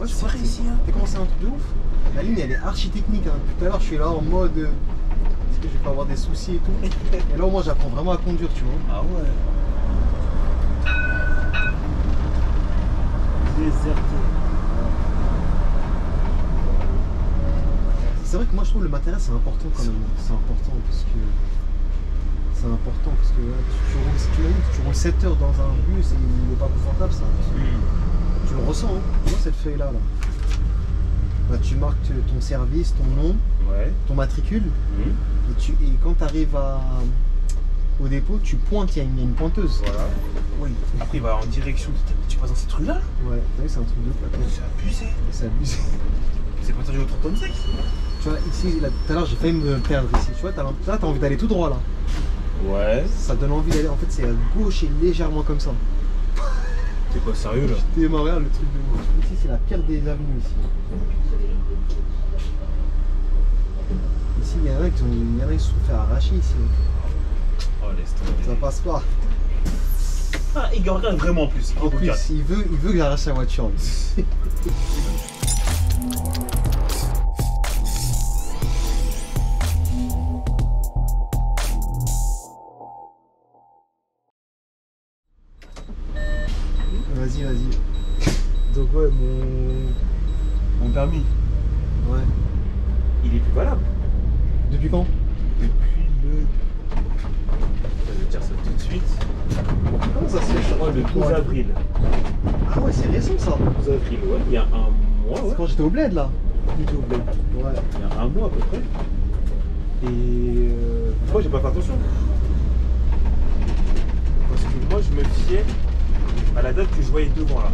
Ouais, c'est vrai ici. Hein. T'as commencé un truc de ouf. La ligne elle est archi technique. Hein. Tout à l'heure je suis là en mode. Est-ce que je vais pas avoir des soucis et tout. Et là au moins j'apprends vraiment à conduire, tu vois. Ah ouais. Déserté. C'est vrai que moi je trouve le matériel c'est important quand même. C'est important parce que. C'est important parce que si tu roules 7 heures dans un bus et il n'est pas confortable, ça. Tu le ressens, hein. Moi cette feuille là. Bah, tu marques ton service, ton nom, ton matricule, et quand tu arrives au dépôt, tu pointes, il y a une pointeuse. Voilà. Oui. Après il va en direction, tu passes dans ces trucs là. Ouais, t'as vu c'est un truc de plateau. C'est abusé. C'est abusé. C'est pas du au 35. Tu vois, ici, là, tout à l'heure j'ai failli me perdre ici. Tu vois, là t'as envie d'aller tout droit là. Ouais. Ça donne envie d'aller, en fait c'est à gauche et légèrement comme ça. T'es pas sérieux là? T'es marré, le truc de ouf. Ici c'est la pire des avenues ici. Ici il y en a qui se sont fait arracher ici. Oh laisse tomber. Ça passe pas. Ah il regarde vraiment en plus. En plus il veut que j'arrache la voiture. Vas-y. Donc ouais, mon permis, Ouais. il est plus valable. Depuis quand? Depuis le... Je vais dire ça tout de suite. Comment ça se fait? Je crois le 12 avril. Ah ouais, c'est récent ça. 12 avril, ouais, il y a un mois. C'est quand j'étais au bled là. Plutôt bled. Ouais. Il y a un mois à peu près. Et moi j'ai pas fait attention. Parce que moi je me fiais à la date que je voyais devant là.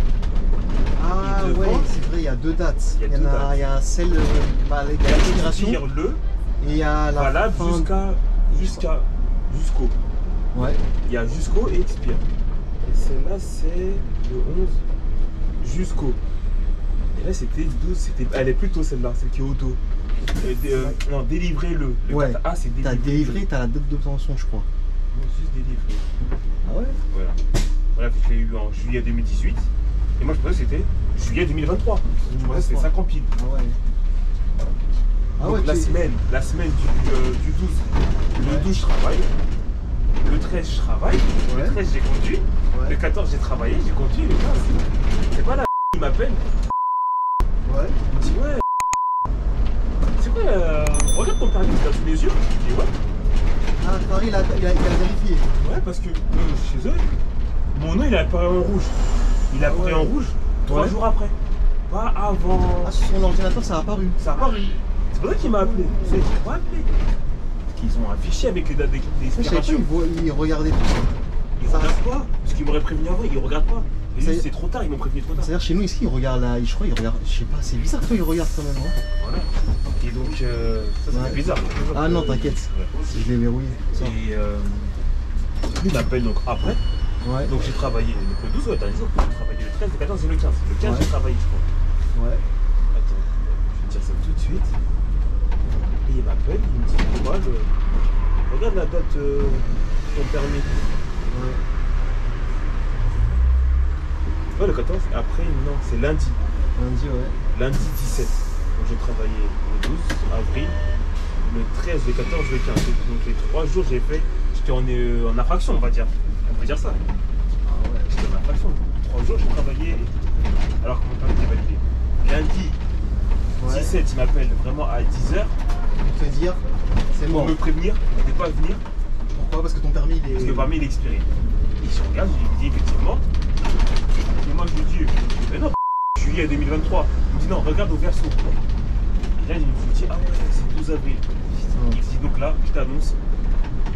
Ah devant, ouais, c'est vrai, il y a deux dates. Il y a deux dates. Il y a celle avec l'expiration et le il y a la valable fin... jusqu'au. Ouais. Il y a jusqu'au et expire. Et celle-là c'est le 11 jusqu'au. Et là c'était 12, elle est plutôt celle-là, celle qui est au dos. Non, délivrez-le. Le Ouais. A c'est délivré. T'as délivré, t'as la date d'obtention je crois. Non, juste délivré. Ah ouais? Voilà. Voilà, je l'ai eu en juillet 2018. Et moi je pensais que c'était juillet 2023. Je pensais que c'était 50 piles. Ah ouais. Ah Donc ouais, la semaine du 12, le 12 je travaille. Le 13 je travaille. Ouais. Le 13 j'ai conduit. Ouais. Le 14 j'ai travaillé, j'ai conduit. Le 15 c'est pas la qui m'appelle. Ouais. Il me dit ouais. C'est quoi regarde ton permis, tu l'as sous les yeux. Je dis ouais. Ah Paris il a vérifié. Ouais parce que chez eux, mon nom il a apparu en rouge. Il a apparu en rouge 3 jours après. Pas avant. Ah sur son ordinateur ça a apparu. Ça a apparu. C'est pour ça qu'il m'a appelé. Il s'est dit quoi appeler? Parce qu'ils ont affiché avec les dates d'expiration. Ils regardaient tout ça. Ils regardent pas. Parce qu'ils m'auraient prévenu avant, ils regardent pas. Et Ça y juste est. c'est trop tard, ils m'ont prévenu trop tard. C'est-à-dire chez nous ici ils regardent là, je crois ils regardent, je sais pas, c'est bizarre toi ils regardent quand même. Hein. Voilà. Et donc ça Ouais. fait bizarre. Ah non t'inquiète, Ouais. je l'ai verrouillé. Et lui il m'appelle donc après. Ouais. Donc j'ai travaillé donc le 12, ouais, dernier jour, j'ai travaillé le 13, le 14 et le 15. Le 15 j'ai travaillé je crois. Ouais. Attends, je vais te dire ça tout de suite. Et il m'appelle, il me dit quoi, regarde la date de ton permis. Ouais. Ouais, le 14, après non, c'est lundi. Lundi ouais. Lundi 17. Donc j'ai travaillé le 12 avril, le 13, le 14, le 15. Donc les 3 jours j'ai fait, j'étais en infraction on va dire. On peut dire ça. Ah ouais. J'étais en infraction. 3 jours j'ai travaillé alors que mon permis était validé. Lundi 17 il m'appelle vraiment à 10h. Pour te dire, c'est Pour mort. me prévenir de ne pas venir. Pourquoi? Parce que ton permis il est... Parce que le permis il est expiré. Et je regarde, je lui dis effectivement. Et moi je lui dis, mais non, juillet 2023. Il me dit non, regarde au verso. Et là il me dit, ah ouais, c'est 12 avril. Il me dit donc là, je t'annonce,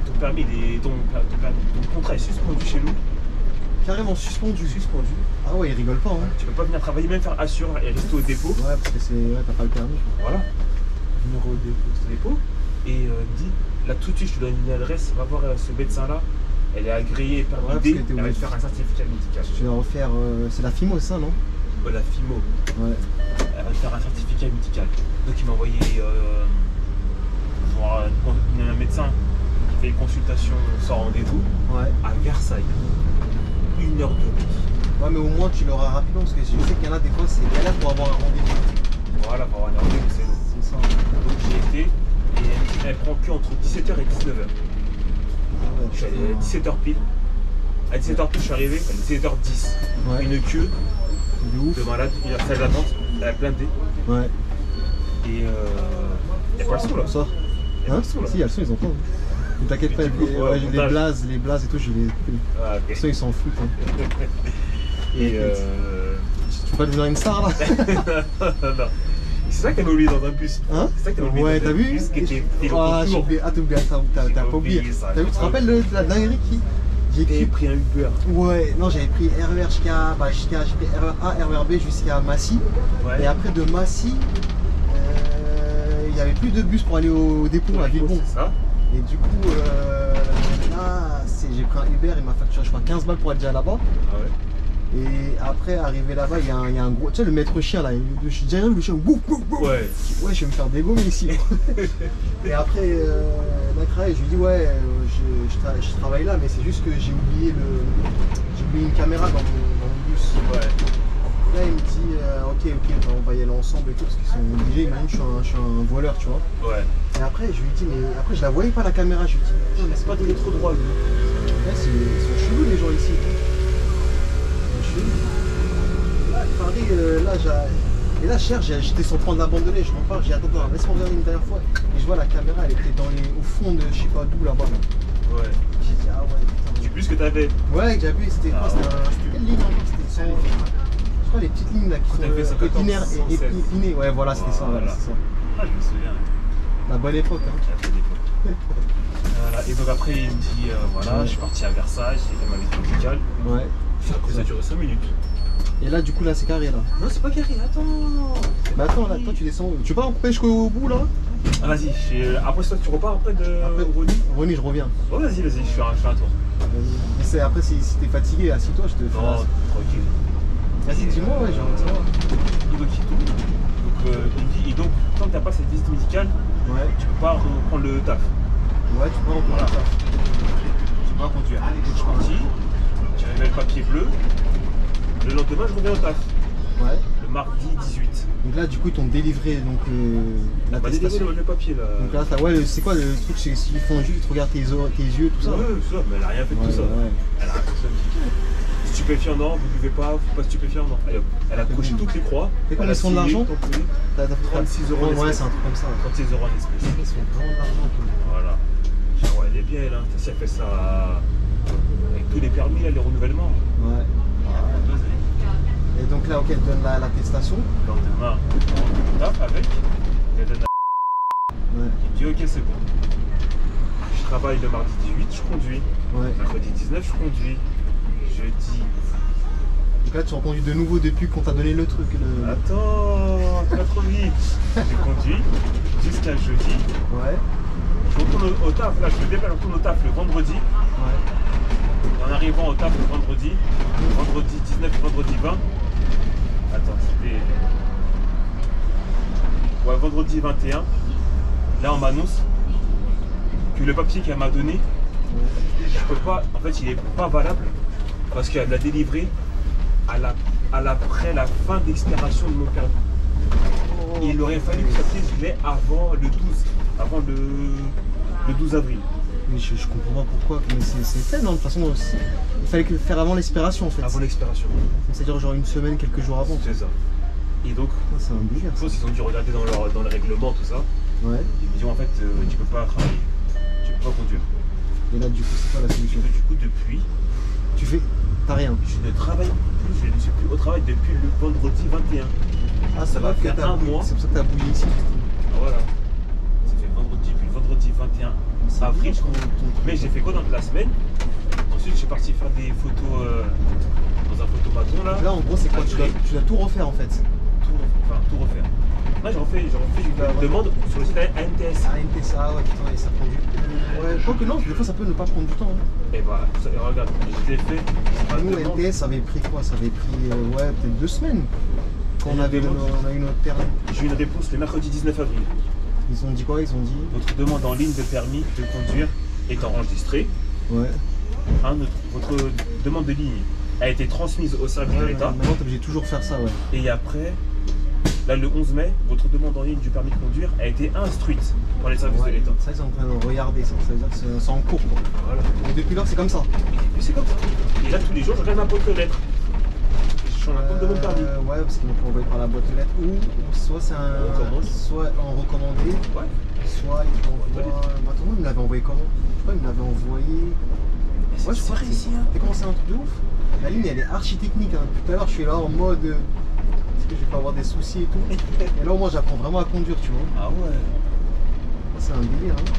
ton permis, ton contrat est suspendu chez nous. Carrément suspendu. Suspendu. Ah ouais, il rigole pas hein. Tu peux pas venir travailler, même faire assureur et rester au dépôt. Ouais, parce que c'est... Ouais, t'as pas le permis. Voilà. Venir au dépôt. Et il me dit, là tout de suite je te donne une adresse, va voir ce médecin là. Elle est agréée, permis parce D, que t'es elle va te obligé. faire un certificat médical. Tu vas refaire... c'est la FIMO ça non? La FIMO. Ouais. Elle va te faire un certificat médical. Donc il m'a envoyé voir un médecin qui fait une consultation sans rendez-vous Ouais. à Versailles. 1 heure de route. Ouais, mais au moins tu l'auras rapidement parce que je sais qu'il y en a des fois, c'est galère pour avoir un rendez-vous. Voilà, pour avoir un rendez-vous, c'est long. C'est ça. Donc j'y étais et elle prend que entre 17h et 19h. Ah ouais, Je suis allé à 17h pile. À 17h pile, je suis arrivé, à 17h10. Ouais. Une queue de ouf. de malade, il y a la salle d'attente, elle a blindé. Ouais. Et il n'y a pas le son là. Ça. Il y a Hein pas le son là. Si, il y a le son, ils ont pas. Ne t'inquiète pas, Mais tu coupes, ouais, ouais, j'ai montage. les blazes et tout, je les. Ah, ok. Ça, ils s'en foutent. Hein. Et Tu veux pas devenir une star là? non. C'est ça qu'elle m'a oublié dans un bus. Hein? C'est ça qu'elle m'a oublié Ouais, dans t'as un vu? bus qui était le Ah, j'ai contour. oublié. Ah, t'as oublié, t'as pas oublié. ça. T'as vu, tu te rappelles de la dinguerie qui. J'ai J'ai écrit. pris un Uber. Ouais, non, j'avais pris RER jusqu'à. Bah, j'ai pris RER A, RER B jusqu'à Massy. Ouais. Et après de Massy, il n'y avait plus de bus pour aller au dépôt à Villebon. C'est ça. Et du coup, là, j'ai pris un Uber, il m'a facturé, je crois, 15 balles pour aller déjà là-bas. Ah ouais. Et après, arrivé là-bas, il y a un gros. Tu sais, le maître chien là, je dis rien, le chien, bouf, bouf, bouf. Ouais. Ouais, je vais me faire dégommer ici. Et après, Nakra, je lui dis, ouais, je travaille là, mais c'est juste que j'ai oublié une caméra dans mon bus. Ouais. Là, il me dit, ok, bah, on va y aller ensemble et tout, parce qu'ils sont obligés. Il m'a dit, je suis un voleur, tu vois. Ouais. Et après, je lui dis, mais après, je la voyais pas la caméra. Je lui dis, putain, mais C'est pas donné trop droit, lui. ouais, ils sont chelous les gens ici. Ils sont chelous. Là, Paris, et là, cher, j'étais sur le point d'abandonner. Je m'en parle, j'ai dit, attends, laisse-moi regarder une dernière fois. Et je vois la caméra, elle était au fond de je sais pas d'où là-bas. Là. Ouais. J'ai dit, ah ouais, putain. Du plus que t'avais. Ouais, que j'ai vu, c'était quoi? Ah, C'était ouais. c'était quelle ligne encore? C'était 100. Je crois les petites lignes là qui T'as fait sont 114, épinaires et 116. épinées. Ouais, voilà, c'était ça, Voilà. voilà, c'est ça. Ah, je me souviens. La bonne époque, hein. À bonne époque. Voilà. Et donc après, il me dit, voilà, Ouais. je suis parti à Versailles, j'ai fait ma visite médicale. Ouais. Ça a duré 5 minutes. Et là, du coup, là, c'est carré là. Non, c'est pas carré, attends. Mais attends, là, toi, tu descends. Tu veux pas en couper jusqu'au bout là? Ah, vas-y, après ça, tu repars après de Après, Rony. Ronnie, je reviens. Oh, vas-y, je fais un tour. Mais après, si t'es fatigué, assis-toi, je te fais. Non, tranquille. Vas-y, dis-moi, ouais, j'ai envie de savoir. Et donc, il tourne. Donc, il me dit, et donc, tant que t'as pas cette visite médicale, Ouais. tu peux pas reprendre le taf. Ouais, tu peux en Voilà. couper ça. Tu peux pas conduire. Donc, je suis parti, j'avais le papier bleu. Le lendemain, je reviens au taf. Ouais. Le mardi 18. Donc là, du coup, ils t'ont délivré donc Bah, l'attestation. le papier là. Donc là, c'est quoi le truc? C'est qu'ils font juste, ils te regardent tes yeux, tout ça. Ouais, ça, mais elle a rien fait de Ouais, tout ça. ouais. Elle a rien fait de ça. Stupéfiant, non, vous buvez pas, faut pas stupéfiant, non. Allez, hop. Elle a coché toutes les croix. C'est combien Elle a ils sont de signé, l'argent? ton colis. T'as fait 36 euros Ouais, l'espèce. c'est un truc comme ça. 36 euros en espèces. Ils sont vraiment de l'argent, quoi. Voilà. Ah ouais, elle est bien, elle, hein. Si elle fait ça avec tous les permis, là, les renouvellements. Ouais. Et donc là, ok, elle te donne l'attestation. Le lendemain, on tape avec. Elle donne Ouais. Il me dit ok, c'est bon. Je travaille le mardi 18, je conduis. Ouais. Mercredi 19, je conduis. Jeudi. Donc là, tu reconduis de nouveau depuis qu'on t'a donné le truc. Attends, pas trop vite. J'ai conduit jusqu'à jeudi. Ouais. Je retourne au taf, là, je me déplace, je retourne au taf le vendredi. Ouais. En arrivant au taf le vendredi 19 et vendredi 20. Attends, c'était. Ouais, vendredi 21. Là, on m'annonce que le papier qu'elle m'a donné, je peux pas. En fait, il est pas valable parce qu'elle me l'a délivré après la fin d'expiration de mon permis. Et il aurait fallu que ce papier, je l'ai avant le 12. Avant le 12 avril. Mais je comprends pas pourquoi, mais c'est fait, non? De toute façon, il fallait que le faire avant l'expiration en fait. Avant l'expiration. C'est-à-dire genre une semaine, quelques jours avant. C'est ça. Et donc, Ah, c'est un délire je ça. pense qu'ils ont dû regarder dans le règlement, tout ça. Ouais. Ils me disent en fait, tu peux pas travailler. Tu peux pas conduire. Et là, du coup, c'est quoi la Et solution? donc, du coup, depuis, Tu fais. T'as rien. je ne travaille plus. Je ne suis plus au travail depuis le vendredi 21. Ah, Ça va faire un mois. C'est pour ça que t'as bouillé ici. Voilà. Ça fait depuis le vendredi 21 avril. Mais j'ai fait quoi dans la semaine? Ensuite, je suis parti faire des photos dans un photomaton là. Là, en gros, c'est quoi? Tu dois tout refaire en fait. Tout refaire. Là, j'ai refait une demande sur le site ANTS. Ah, NTS, ah ouais, putain, et ça prend du temps. Ouais, je crois que non, des fois ça peut ne pas prendre du temps. Hein. Et bah, regarde, je l'ai fait. Ma Nous, demande, NTS, ça avait pris quoi? Ça avait pris, ouais, peut-être 2 semaines. Quand on Et a la eu demande notre permis. J'ai eu une réponse le mercredi 19 avril. Ils ont dit quoi? Ils ont dit. Votre demande en ligne de permis de conduire est enregistrée. Ouais. Hein, votre demande de ligne a été transmise au service de l'État. Maintenant, t'es obligé de toujours faire ça, ouais. Et après, là, le 11 mai, votre demande en ligne du permis de conduire a été instruite par les services de l'État. Ça, ils sont en train de regarder, ça veut dire que c'est en cours, quoi. Voilà. Et depuis lors, c'est comme ça. Et c'est comme ça. Et là, tous les jours, je regarde ma boîte aux lettres. Je suis en attente de mon permis. Ouais, parce qu'ils m'ont envoyé par la boîte aux lettres. Ou soit c'est un. Soit en recommandé. Ouais. Soit il t'envoie. Attends, il me l'avait envoyé comment? Je crois qu'il me l'avait envoyé. Ouais, c'est pareil ici. Hein. T'as commencé un truc de ouf. La ligne elle est archi technique. Hein. Tout à l'heure, je suis là en mode. Est-ce que je vais pas avoir des soucis et tout? Et là, au moins, j'apprends vraiment à conduire, tu vois. Ah ouais. C'est un délire. Hein.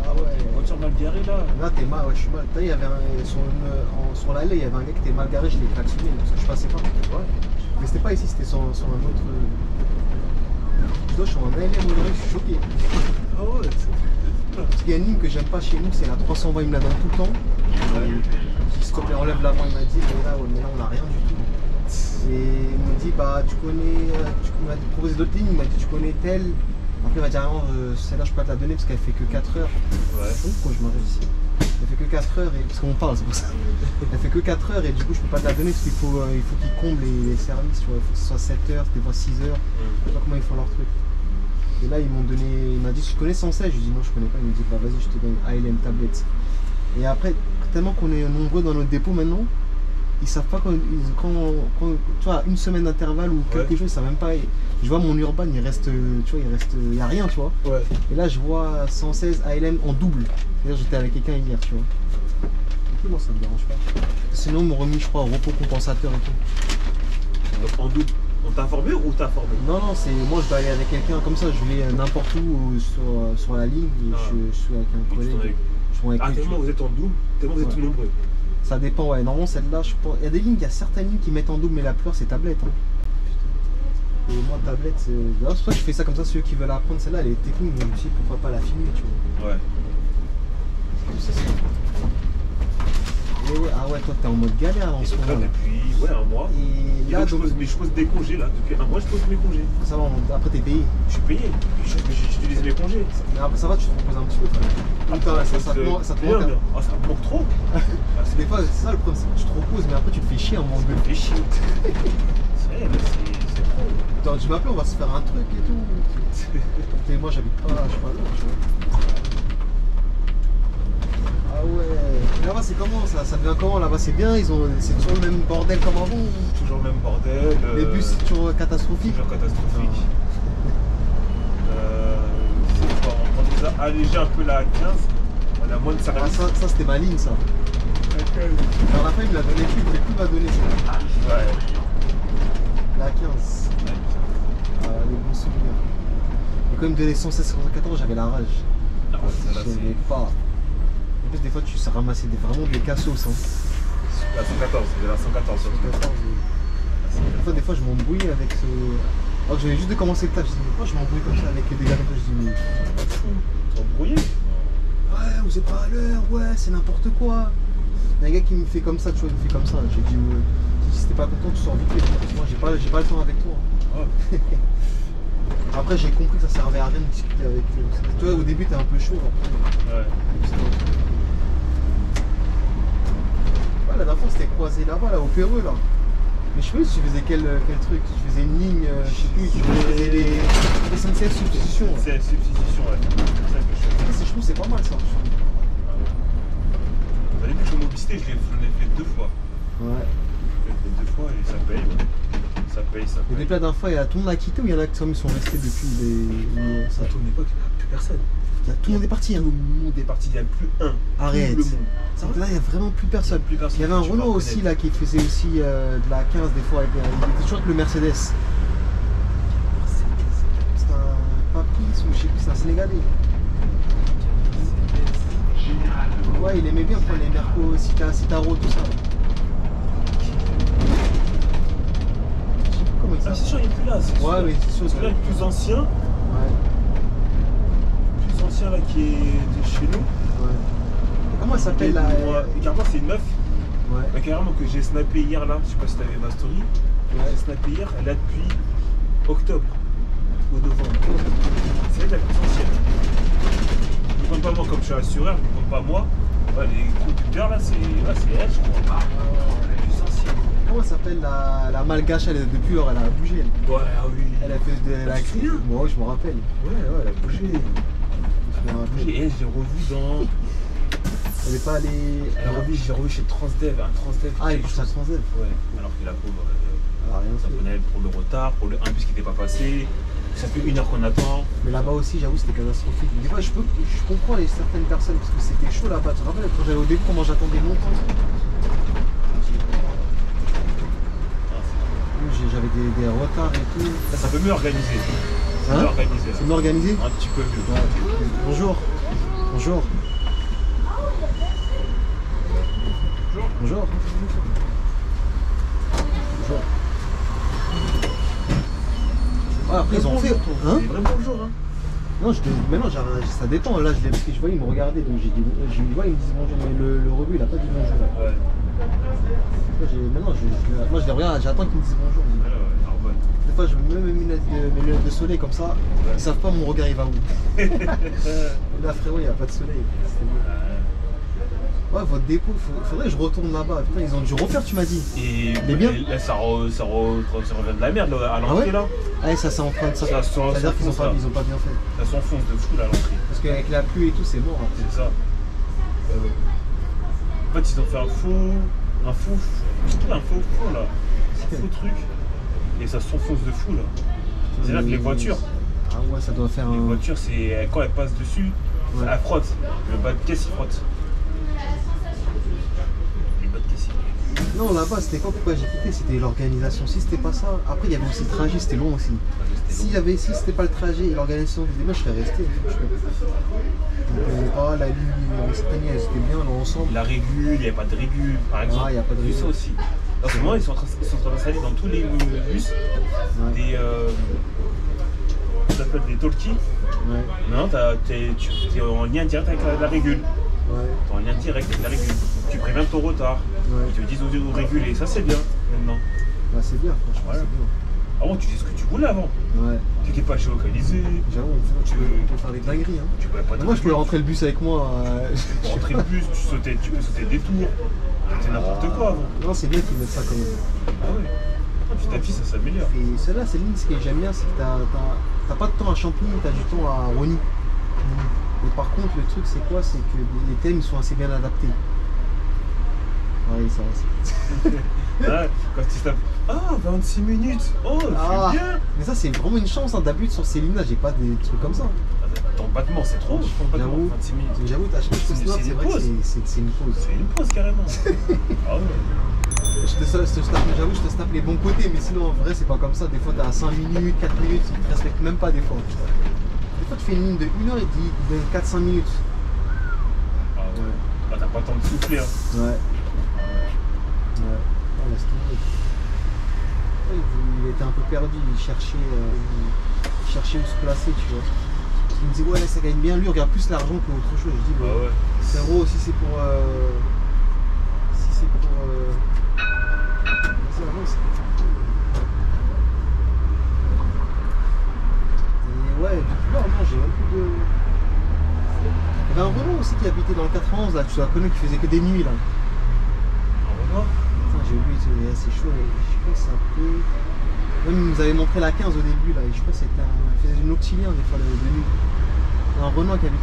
Ah ouais. Voiture mal garée là. Là, t'es mal, ouais, je suis mal. T'as, il y avait sur l'allée, il y avait un gars qui était mal garé, je l'ai klaxonné parce que je passais pas. Ouais. Mais c'était pas ici, c'était sur un autre. Je dois, je suis en ALM aujourd'hui, je suis choqué. Ah ouais. Parce qu'il y a une ligne que j'aime pas chez nous, c'est la 320, il me la donne tout le temps. S'il te plaît, enlève la main, il m'a dit, mais là on n'a rien du tout. Et il me dit, bah tu connais, tu m'as proposé d'autres lignes, il m'a dit, tu connais telle. Après il m'a dit, ah non, celle-là je peux pas te la donner parce qu'elle fait que 4 heures. Ouais. Pourquoi je m'arrête ici? Elle fait que 4 heures, parce qu'on parle, c'est pour ça. Elle fait que 4 heures et du coup je peux pas te la donner parce qu'il faut qu'ils comblent les services, tu vois. Il faut que ce soit 7 heures, des fois 6 heures. Je sais pas comment ils font leur truc. Et là ils m'ont donné, il m'a dit, tu connais 116? Je lui ai dit non, je connais pas. Il me dit, bah vas-y, je te donne ALM tablette. Et après, tellement qu'on est nombreux dans notre dépôt maintenant, ils savent pas quand tu vois, une semaine d'intervalle ou quelque chose, ils savent même pas. Je vois mon Urban, il reste, tu vois, il y a rien, tu vois. Ouais. Et là, je vois 116 ALM en double. C'est-à-dire, j'étais avec quelqu'un hier, tu vois. Du coup, moi, ça me dérange pas. Sinon, ils m'ont remis, je crois, un repos compensateur et tout. Donc en double. On t'a informé ou t'as formé? Non, non, c'est moi, je dois aller avec quelqu'un comme ça. Je vais n'importe où sur la ligne. Et je suis avec un collègue. Ah, tellement vous êtes en double, tellement vous êtes tout nombreux. Ça dépend, ouais. Normalement, celle-là, je pense. Il y a des lignes, il y a certaines lignes qui mettent en double, mais la plupart, c'est tablette. Hein. Et moi, tablette, c'est. D'ailleurs, c'est pour ça que je fais ça comme ça. Ceux qui veulent apprendre, celle-là, elle est technique, mais aussi, pourquoi pas la filmer, tu vois. Ouais. Et ouais, ah ouais, toi, t'es en mode galère en Et ce donc là, moment. depuis un mois. Et là, donc, je pose des congés là. Depuis un mois, je pose mes congés. ça va, après, t'es payé. Je suis payé. J'utilise mes congés. Mais après, ça va, tu te reposes un petit peu. Putain, ça te manque. Ça te manque. Ah, ça me manque trop. Des fois, c'est ça le problème, c'est que tu te reposes, mais après, tu te fais chier en moment de. Fais chier. C'est vrai, mais c'est trop. Attends, tu m'appelles, on va se faire un truc et tout. Et moi, j'habite pas, je suis pas loin, tu vois. Ah ouais. Là-bas, c'est comment ça devient comment là-bas? C'est bien, c'est toujours le même bordel comme avant ou... Toujours le même bordel. Les bus, c'est toujours catastrophique. Toujours catastrophique. On nous a allégé un peu la 15. On a moins de services. Ah, ça c'était ma ligne, ça. Alors la fin, il me l'a donné plus, il voulait plus m'a donner ça. Ouais. La 15. Ah, les bons souvenirs. Et quand il me donnait 116, 114, j'avais la rage. Ah ouais, ça là, Je n'aimais pas. En plus, des fois, tu sais ramasser vraiment des cassos. Hein. La 114, c'est la 114. 114, des fois, je m'embrouillais avec ce. Alors que j'avais juste de commencer le taf, je dis, mais pourquoi je m'embrouille comme ça avec des gars comme ça? Je dis, mais. Tu embrouillé? Ouais, vous êtes pas à l'heure, ouais, c'est n'importe quoi. Il y a un gars qui me fait comme ça, tu vois, il me fait comme ça. J'ai dit, si t'es pas content, tu sors vite fait. Moi, j'ai pas le temps avec toi. Ouais. Après, j'ai compris que ça servait à rien de discuter avec eux. Toi, au début, t'es un peu chaud. Après. Ouais. Ouais, la dernière fois, c'était croisé là-bas, là, au Péreux, là. Mais je sais pas si tu faisais quel truc. Tu faisais une ligne, je sais plus, tu faisais les SNCF substitution. C'est une substitution, ouais. C'est ça que je fais. Je trouve que c'est pas mal ça. Au début, je suis en mobilité, j'en ai fait 2 fois. Ouais. Je l'ai fait 2 fois et ça paye. Ouais. Ça paye. Et depuis la dernière fois, il y a tout le monde a quitté ou il y en a qui sont restés depuis des. À ton époque, il n'y a plus personne. Tout le monde est parti. Hein. Tout le monde est parti, il n'y a plus un. Arrête. Tout le monde. Donc là, il n'y a vraiment plus personne. Plus personne. Il y avait un Renault aussi là qui faisait aussi de la 15 des fois. Il était toujours avec le Mercedes. C'est un papis ou je sais plus, c'est un Sénégalais. Ouais, il aimait bien prendre les Merco, Citaro, tout ça. Je sais plus comment il Ah, s'appelle. c'est sûr, il n'est plus là. C'est Ouais, sûr. mais c'est sûr. Parce que là, le plus ancien, Ouais. là qui est de chez nous. Ouais. Et comment elle s'appelle là? Carrément, c'est une meuf. Ouais. Bah, carrément que j'ai snappé hier là. Je sais pas si t'avais ma story. Ouais. J'ai snappé hier. Elle est là depuis octobre ou novembre. C'est elle la plus ancienne. Je ne compte pas moi comme je suis assureur, je ne compte pas moi. Ouais, les conducteurs là, c'est elle, je crois. Du sensible. Comment ça s'appelle la malgache, depuis lors elle a bougé. Elle, Ouais, ah oui. elle a fait de la tu te crise. souviens? Moi, je me rappelle. Ouais, elle a bougé. Je me rappelle. Et je l'ai revu dans. Elle est pas allée. J'ai revu chez Transdev, un Transdev. Ah, il quelque est sur chose. Transdev. Ouais, alors que la pauvre, Elle a rien ça fait. prenait pour le retard, pour un bus qui n'était pas passé. Ça fait 1 heure qu'on attend. Mais là-bas aussi, j'avoue, c'était catastrophique. Des fois, je comprends certaines personnes parce que c'était chaud là-bas. Tu te rappelles quand j'allais au début, comment j'attendais longtemps. J'avais des retards et tout. Là, c'est un peu mieux organisé. C'est Hein? mieux organisé. C'est mieux organisé? Un petit peu mieux. Ouais. Bonjour. Bonjour. Bonjour. Bonjour. Ouais, après, ils ont fait. Hein? C'est vraiment bonjour, hein. Non, maintenant ça dépend. Là, parce que je vois, ils me regardaient, donc j'ai dit, ils me disent bonjour, mais le rebut, il a pas dit bonjour. Ouais. Maintenant, moi, je les regarde, j'attends qu'ils me disent bonjour. Ouais, Narbonne. Des fois, je me mets mes lunettes de soleil comme ça, ils savent pas mon regard, il va où. Et là, frérot, il n'y a pas de soleil. C'était beau. Ouais, votre dépôt, faudrait que je retourne là-bas. Putain, ils ont dû refaire, tu m'as dit. Et Mais bien. là, ça revient de la merde là, à l'entrée ouais là. Ah, ça, c'est en train de ça. Ça C'est-à-dire qu'ils ont s'enfonce, pas bien fait. Ça s'enfonce de fou là à l'entrée. Parce qu'avec la pluie et tout, c'est mort après. C'est ça. En fait, ils ont fait un faux là. Un faux truc. Et ça s'enfonce de fou là. C'est-à-dire que les voitures, Ah ouais, ça doit faire les un. voitures, c'est quand elles passent dessus, Ouais. elles frottent. Le bas de caisse il frotte. Le bas de caisse il Non, là-bas, c'était quoi? Pourquoi j'ai quitté? C'était l'organisation. Si c'était pas ça. Après, il y avait aussi le trajet, c'était long aussi. Si c'était pas le trajet et l'organisation du débat, je serais resté. La ligne, cette année, elles étaient bien ensemble. La régule, il n'y avait pas de régule, par exemple. Ah, il y a pas de Vu régule. ça aussi. En ce moment, ils sont en train d'installer dans tous les bus Ouais. des. Ça s'appelle des talkies. Ouais. Non, t'es en lien direct avec la régule. Ouais. T'es en lien direct avec la régule. Tu préviens ton retard. Ouais. Ils te disent où réguler. Ça, c'est bien maintenant. Bah, c'est bien, franchement, Voilà. c'est bien. Avant, tu sais ce que tu voulais avant. Ouais. Tu n'étais pas géolocalisé. J'avoue, tu peux faire des dingueries. Hein. Tu pouvais pas Moi, je pouvais rentrer le bus avec moi. Pour rentrer le bus, tu peux sauter des tours. C'était n'importe quoi avant. Non, c'est bien qu'ils mettent ça quand même. Ah ouais. Petit à petit, ça s'améliore. Et celle-là, c'est l'une, ce que j'aime bien, c'est que t'as pas de temps à Champigny, t'as du temps à Rony. Et par contre, le truc, c'est quoi? C'est que les thèmes, ils sont assez bien adaptés. Oui, ça va. Ah, quand tu tapes. Ah, 26 minutes. Oh, Ah. c'est bien. Mais ça, c'est vraiment une chance. Hein. D'habitude, sur ces lignes-là, j'ai pas des trucs comme ça. Ton battement, c'est trop. Ton battement, J'avoue. 26 minutes. Mais j'avoue, t'as acheté ce C'est snap, une c'est vrai que pause. c'est une pause. C'est une pause carrément. Ah ouais. J'avoue, je te snap les bons côtés, mais sinon, en vrai, c'est pas comme ça. Des fois, t'as 5 minutes, 4 minutes, ils te respectent même pas des fois. Des fois, tu fais une ligne de 1 heure et ils donnent 4-5 minutes. Ah ouais. Ah, t'as pas le temps de souffler. Hein. Ouais. Ouais. Oh, laisse tomber. Ouais, il était un peu perdu, il cherchait où se placer, tu vois. Il me disait, ouais, là, ça gagne bien, lui, regarde plus l'argent qu'autre chose. Je dis, Ah ouais. frérot, si c'est pour. Vas-y, avance. Et ouais, depuis lors, non, j'ai même plus de. Il y avait un Renault aussi qui habitait dans le 91, là, tu l'as connu, qui faisait que des nuits, là. Ah ouais. Putain, j'ai oublié, c'est chaud, je crois que c'est un peu. Même il nous avait montré la 15 au début, là, et je crois que c'était un. Il faisait une auxilien des fois de nuit. Un Renault qui habite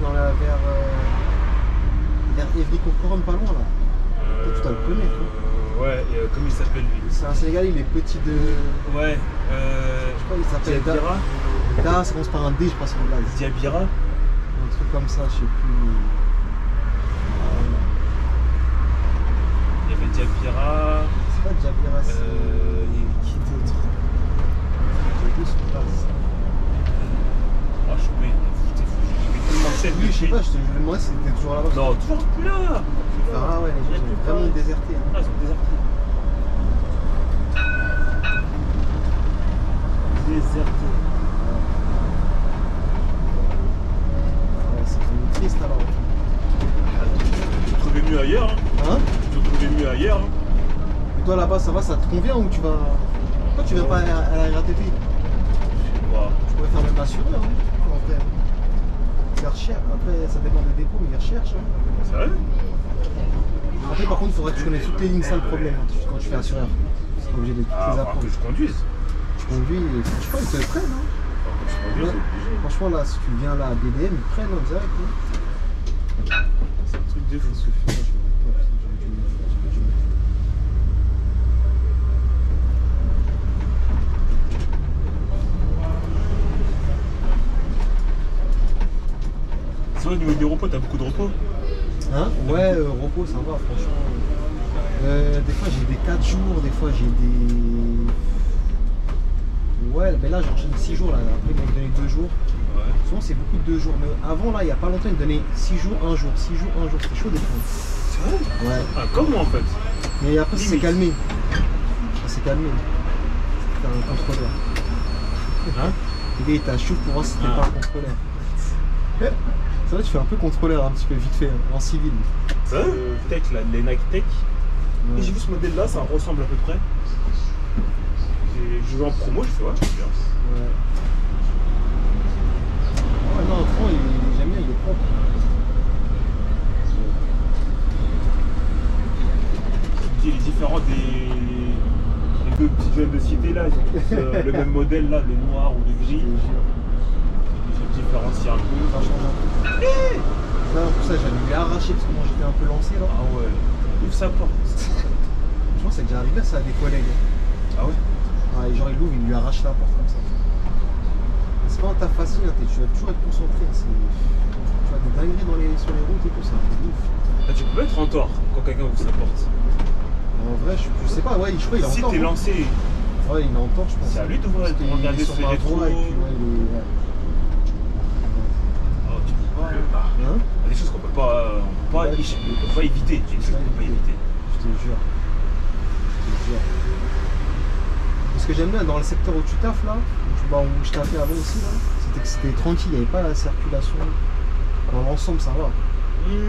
vers Évry-Courcouronnes, pas loin, là. Toi, tu dois le connaître, hein. Ouais, et comment il s'appelle lui? C'est un Sénégalais, il est petit de. Ouais. Je crois qu'il s'appelle Diabira. Da, ça commence par un D, je crois, son blaze. Diabira. Un truc comme ça, je sais plus. Il y avait Diabira. C'est pas Diabira, c'est. Il y avait qui d'autre? J'ai oublié son blaze. Ah, je suis bête. Il fait tellement de scènes Oui, je sais depuis. pas, je me demandais si c'était toujours là-bas. Non, toujours plus là. Ah ouais, les gens ont vraiment déserté. Hein. Ah, ils sont désertés. Désertés. Ouais, c'est devenu triste alors. Tu te trouvais mieux ailleurs. Hein. Hein? Tu te trouvais mieux ailleurs. Hein. Et toi là-bas, ça va, ça te convient ou tu vas. Pourquoi tu viens pas à la RATP? Je sais pas. Tu pourrais faire même l'assureur, hein, en vrai. Ça regarde cher. Après, ça dépend des dépôts, mais ils recherchent. Hein. C'est vrai? Après, par contre, il faudrait que tu connaisses toutes les lignes, ça le problème. Hein, quand tu fais assureur. Tu seras obligé de toutes les apprendre. Que je conduise. Tu conduis, et franchement, ils te prennent. Hein. Quand je conduis, c'est obligé. Franchement, là, si tu viens là à BDM, ils te prennent en direct. Hein. C'est un truc de fou. Parce que putain, je me pas, putain, j'aurais dû me mettre. C'est vrai, au niveau des repos, t'as beaucoup de repos? Hein? Ouais, repos, ça va, franchement. Des fois, j'ai des 4 jours, des fois, j'ai des. Ouais, mais là, j'enchaîne 6 jours, là. Après, ils vont me donner 2 jours. Ouais. Souvent, c'est beaucoup de 2 jours. Mais avant, là, il n'y a pas longtemps, ils me donnaient 6 jours, 1 jour. 6 jours, 1 jour. C'était chaud, des fois. C'est vrai? Ouais. Ah, comme moi en fait. Mais après, ça s'est Limite. calmé. Ça s'est calmé. C'était un contrôleur. Hein? Le gars, il t'a chaud pour voir si c'était Ah. pas un contrôleur. C'est vrai, tu fais un peu contrôleur, un petit peu vite fait, hein, en civil. C'est vrai? Tech, là, les Nike Tech. Ouais. Et j'ai vu ce modèle là, ça ressemble à peu près. Je vais en promo, je fais ouais, c'est bien. Ouais. Ouais, non, franchement, j'aime bien, il est propre. Je dis, il est différent des deux petits jeunes de cité là, ils ont tous le même modèle là, le noir ou le Je gris. te jure. Ils se différencient un peu. Ça change un peu. Ça, pour ça, j'allais lui arracher parce que moi j'étais un peu lancé là. Ah ouais, ouvre sa porte. Franchement, c'est déjà arrivé ça à des collègues. Ah ouais? Ouais, genre, il ouvre, il lui arrache la porte comme ça. C'est pas un taf facile, hein, tu vas toujours être concentré. Tu vas des dingueries sur les routes et tout ça. C'est ouf. Là, tu peux être en tort quand quelqu'un ouvre sa porte. En vrai, je sais pas, ouais, je crois qu'il Si entend. t'es hein. lancé, Ouais, il entend, je pense. c'est à lui de voir, Parce de qu'il est regarder sur ce ma rétro. voie et puis, ouais, il est. Ouais. Oh, tu peux pas. Il Hein? y a des choses qu'on peut pas, Ouais, on peut pas éviter. Il y a des choses qu'on peut pas éviter. Je te jure. Je te jure. Ce que j'aime bien dans le secteur où tu taffes là, où je taffais avant aussi là, c'était que c'était tranquille, il n'y avait pas la circulation. Dans l'ensemble ça va.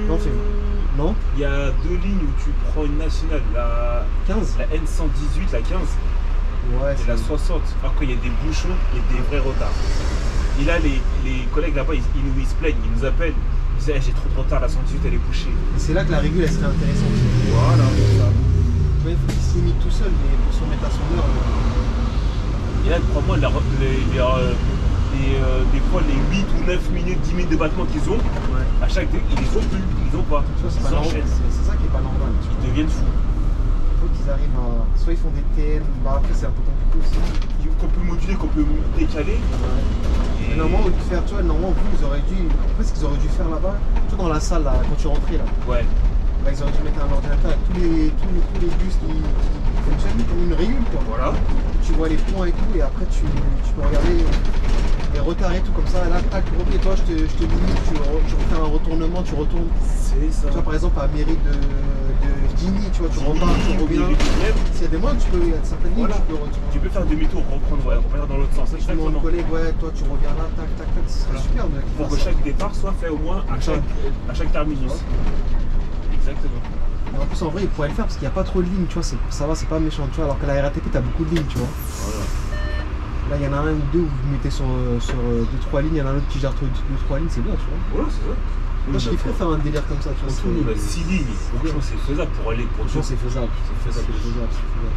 Non, c'est- Non? Il y a deux lignes où tu prends une nationale, la 15? N118, la 15 Ouais, et la 60. Alors qu'il y a des bouchons et des vrais retards. Et là, les collègues là-bas, ils se plaignent, ils nous appellent. Ils disent, eh, j'ai trop de retard, la 118 elle est bouchée. Et c'est là que la régule elle serait intéressante. Voilà. Ouais, il faut qu'il s'y limite tout seul, mais pour se remettre à son heure. Et là, crois-moi, des fois, les 8 ou 9 minutes, 10 minutes de battement qu'ils ont, Ouais. à chaque dé, ils les ont plus, ils ont pas. Tu vois, c'est Ils pas normal. s'enchaînent. C'est ça qui est pas normal. Ils deviennent fous. Il faut qu'ils arrivent à. Soit ils font des TN, bah après c'est un peu compliqué aussi. Qu'on peut moduler, qu'on peut décaler. Ouais. Et normalement, au lieu de faire, tu vois, normalement, vous auriez dû. En fait, ce qu'ils auraient dû faire là-bas, tu vois, dans la salle, là, quand tu rentrais, là, Ouais. bah, ils auraient dû mettre un ordinateur avec tous les bus qui fonctionnent comme une régule, quoi. Voilà. Tu vois les points et tout, et après, tu peux regarder les retards et tout, comme ça, là, tac, ok, toi, je te limite, tu refais un retournement, tu retournes. C'est ça. Tu vois, par exemple, à mairie de Digny, tu vois, tu repars, tu reviens. S'il y a des moindres, il y a certaines lignes, Voilà. tu peux retourner. Tu peux faire demi-tour, reprendre, ouais, repartir dans l'autre sens. Tu demandes au collègue, ouais, toi tu reviens là, tac, tac, tac, ce serait Voilà. super de Pour faire que ça. chaque départ soit fait au moins à chaque terminus. Exactement. Mais en plus, en vrai, il pourrait le faire parce qu'il n'y a pas trop de lignes, tu vois, ça va, c'est pas méchant, tu vois, alors que la RATP, t'as beaucoup de lignes, tu vois. Voilà. Là, il y en a un ou deux où vous mettez sur 2-3 lignes, il y en a un autre qui gère 2-3 lignes, c'est bien, tu vois. Voilà, c'est ça. Moi, je kifferais faire un délire comme ça, tu vois. Tout le monde a 6 lignes. Franchement, c'est faisable pour aller pour Franchement, c'est faisable, c'est faisable, c'est faisable, c'est faisable.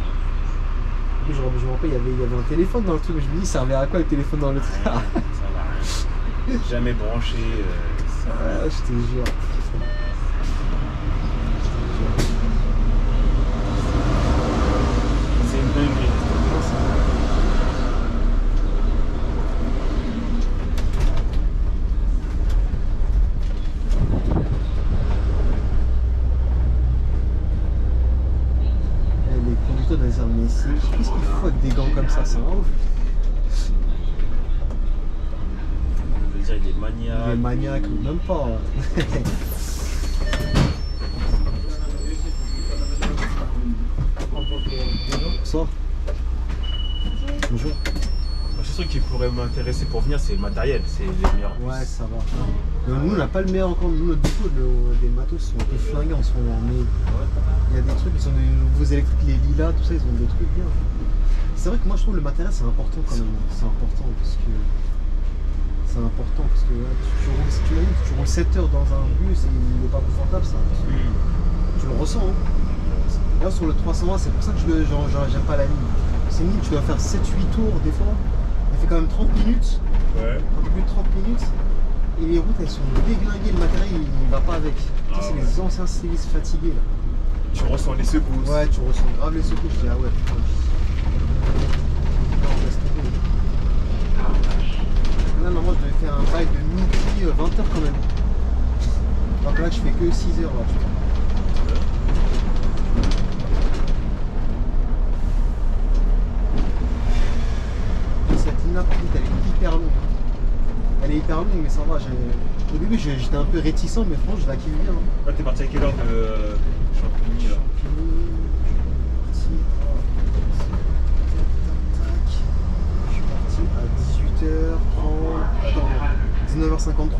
En plus, je me rappelle, il y avait un téléphone dans le truc, je me dis, il servait à quoi le téléphone dans le truc? Ça va rien. Jamais branché. Ouais, je te jure. C'est une dinguerie. Les conducteurs dans les armées ici, qu'est-ce qu'il faut avec des gants comme ça? C'est un ouf. Je veux dire, il est maniaque. Des maniaques, même pas. Bonsoir. Bonjour. Le seul truc qui pourrait m'intéresser pour venir, c'est le matériel, c'est les meilleurs. Ouais, ça va. Nous, on n'a pas le meilleur encore. Nous, notre dépôt, des matos sont un peu flingués en ce moment. Mais il y a des trucs, ils ont des nouveaux électriques, les lilas, tout ça, ils ont des trucs bien. C'est vrai que moi, je trouve le matériel, c'est important quand même. C'est important parce que c'est important parce que là, si tu roules 7 heures dans un bus et il n'est pas confortable, ça, tu le ressens. Hein. Là, sur le 320, c'est pour ça que j'aime pas la ligne. C'est une ligne, tu dois faire 7-8 tours des fois. Elle fait quand même 30 minutes. Ouais. Un peu plus de 30 minutes. Et les routes, elles sont déglinguées, le matériel, il ne va pas avec. Ah, c'est ouais. les anciens cyclistes fatigués, là. Tu ressens les secousses. Ouais, tu ressens grave les secousses. Je dis, ah ouais, putain. Non, laisse tomber. Là, normalement, je devais faire un bail de midi, 20h quand même. Alors que là, je fais que 6 heures, là, tu vois. Cette ligne-là, par contre, elle est hyper longue. Elle est hyper longue, mais ça va. Au début, j'étais un peu réticent, mais franchement, je la kiffe bien. Hein. Ouais, t'es parti à quelle heure de Champigny là? Je suis parti à 18h30. Attends, 19h53.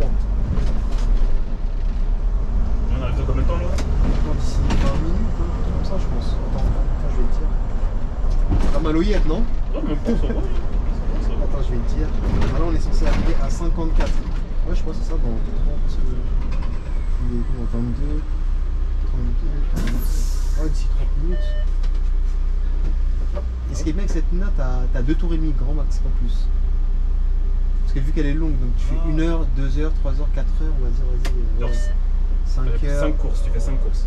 On arrive dans combien de temps là? D'ici 20 minutes, hein, comme ça, je pense. Attends, je vais te dire. T'as mal aux yeux, non? Non, même pas, ça va. Attends, je vais te dire. Ah là, on est censé arriver à 54. Ouais, je crois que c'est ça, dans 30. Il est dans 22. 32. Ouais, d'ici 30 minutes. Et ce qui est bien avec cette ligne-là, t'as 2 tours et demi, grand max, pas plus. Parce que vu qu'elle est longue, donc tu fais 1 heure, 2 heures, 3 heures, 4 heures, on va dire, vas-y. 5 heures. 5 courses, tu fais 5 courses.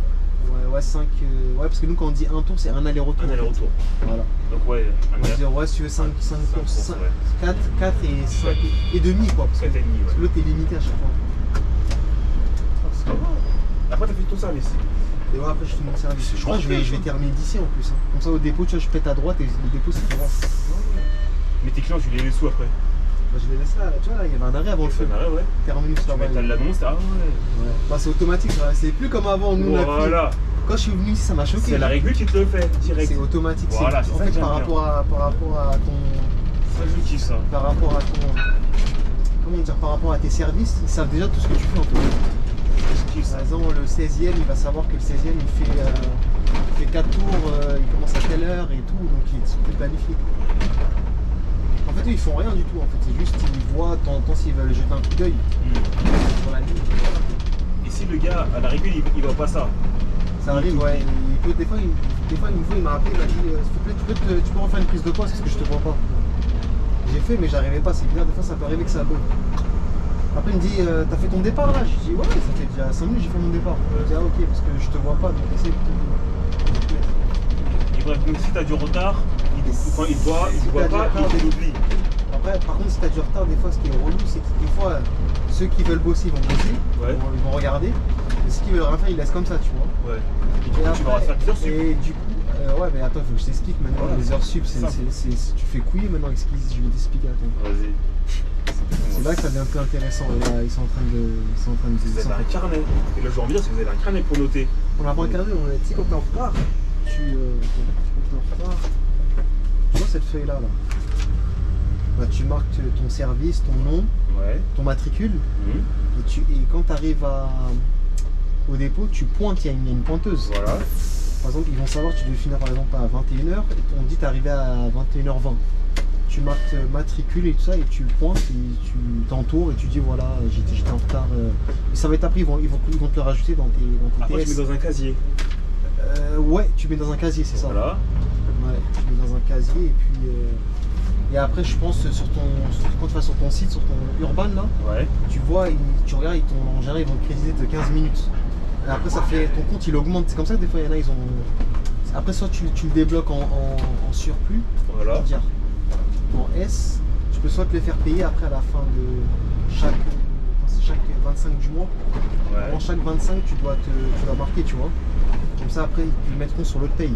Ouais, 5. Ouais, parce que nous, quand on dit un tour, c'est un aller-retour. Un aller-retour. Voilà. Donc, ouais, On va dire, ouais, si tu veux 5 courses, ouais. 4 et 5 et demi, quoi. Parce que 4 et demi, ouais. l'autre est limité à chaque fois. C'est pas mal. Après, t'as fait ton service. Et ouais, après, je finis mon service. C'est Je crois que je vais chaud. terminer d'ici en plus. Hein. Comme ça, au dépôt, tu vois, je pète à droite et le dépôt, c'est droit. Mais tes clients, tu les laisses où après? Bah, je les laisse là, tu vois, là, il y avait un arrêt avant le feu. Un arrêt, ouais. Terminus Tu là-bas. mets l'annonce, ah ouais. Ouais. Bah, c'est automatique, ça. C'est plus comme avant, nous, on appuie. Voilà. Quand je suis venu ici, ça m'a choqué. C'est la régule qui te le fait, direct. C'est automatique. Voilà, c'est c'est en ça fait, que j'aime par rapport à ton. Ça, je kiffe ça. Par rapport à ton. Comment dire? Par rapport à tes services, ils savent déjà tout ce que tu fais en fait. Je kiffe ça. Par exemple, le 16e, il va savoir que le 16e, il fait 4 tours, il commence à telle heure et tout, donc il est tout planifié. En fait, eux, ils font rien du tout, en fait. C'est juste, ils voient, de temps en temps, s'ils veulent jeter un coup d'œil sur la ligne. Et si le gars, à la régule, il voit pas ça? Ça arrive, ouais. Il peut, des fois, une fois, il m'a appelé, il m'a dit s'il te plaît, tu peux refaire une prise de poids parce que je te vois pas. J'ai fait, mais j'arrivais pas. C'est bizarre, des fois, ça peut arriver que ça bug. Après, il me dit t'as fait ton départ là? Je dis ouais, ça fait déjà 5 minutes que j'ai fait mon départ. Je dis ah, ok, parce que je te vois pas, donc essaye de te mettre. Et bref, donc si t'as du retard, il voit pas, il oublie. Après, par contre, si t'as du retard, des fois, ce qui est relou, c'est que des fois, ceux qui veulent bosser, ils vont bosser, Ouais. ils vont regarder. Et ceux qui veulent rien faire, ils laissent comme ça, tu vois. Ouais. Et du coup, tu vas faire 10 heures sup. Et du coup, ouais, mais attends, il faut que je t'explique maintenant. Voilà, les heures sup, c'est tu fais couiller maintenant avec ce qu'ils disent. Je vais t'expliquer, attends. Vas-y. C'est là que ça devient un peu intéressant. Et là, ils sont en train de. Vous avez un carnet. Et là, je vais en dire, si vous avez un carnet pour noter. On n'a pas un carnet, on a, tu sais, quand t'es en retard, quand t'es en retard, tu vois cette feuille-là, là. Bah, tu marques ton service, ton nom, Ouais. ton matricule, et quand tu arrives au dépôt, tu pointes, il y a une pointeuse. Voilà. Par exemple, ils vont savoir que tu devais finir par exemple à 21h, et on dit t'arriver à 21h20. Tu marques matricule et tout ça, et tu pointes, et tu t'entoures, et tu dis voilà, j'étais en retard. Et ça va être après, ils vont te le rajouter dans tes Après, TS. tu mets dans un casier. Ouais, tu mets dans un casier, c'est ça. Voilà. Ouais, tu mets dans un casier, et puis. Et après, je pense, quand tu vas sur ton site, sur ton Urban, là, Ouais. tu vois, tu regardes, en général, ils vont te créditer de 15 minutes. Et après, ça fait, ton compte, il augmente. C'est comme ça que des fois, il y en a, ils ont. Après, soit tu le débloques en surplus, Voilà. c'est-à-dire en S, tu peux soit te les faire payer après à la fin de chaque 25 du mois. Ouais. Avant chaque 25, tu dois marquer, tu vois. Comme ça, après, ils te le mettront sur l'autre paye.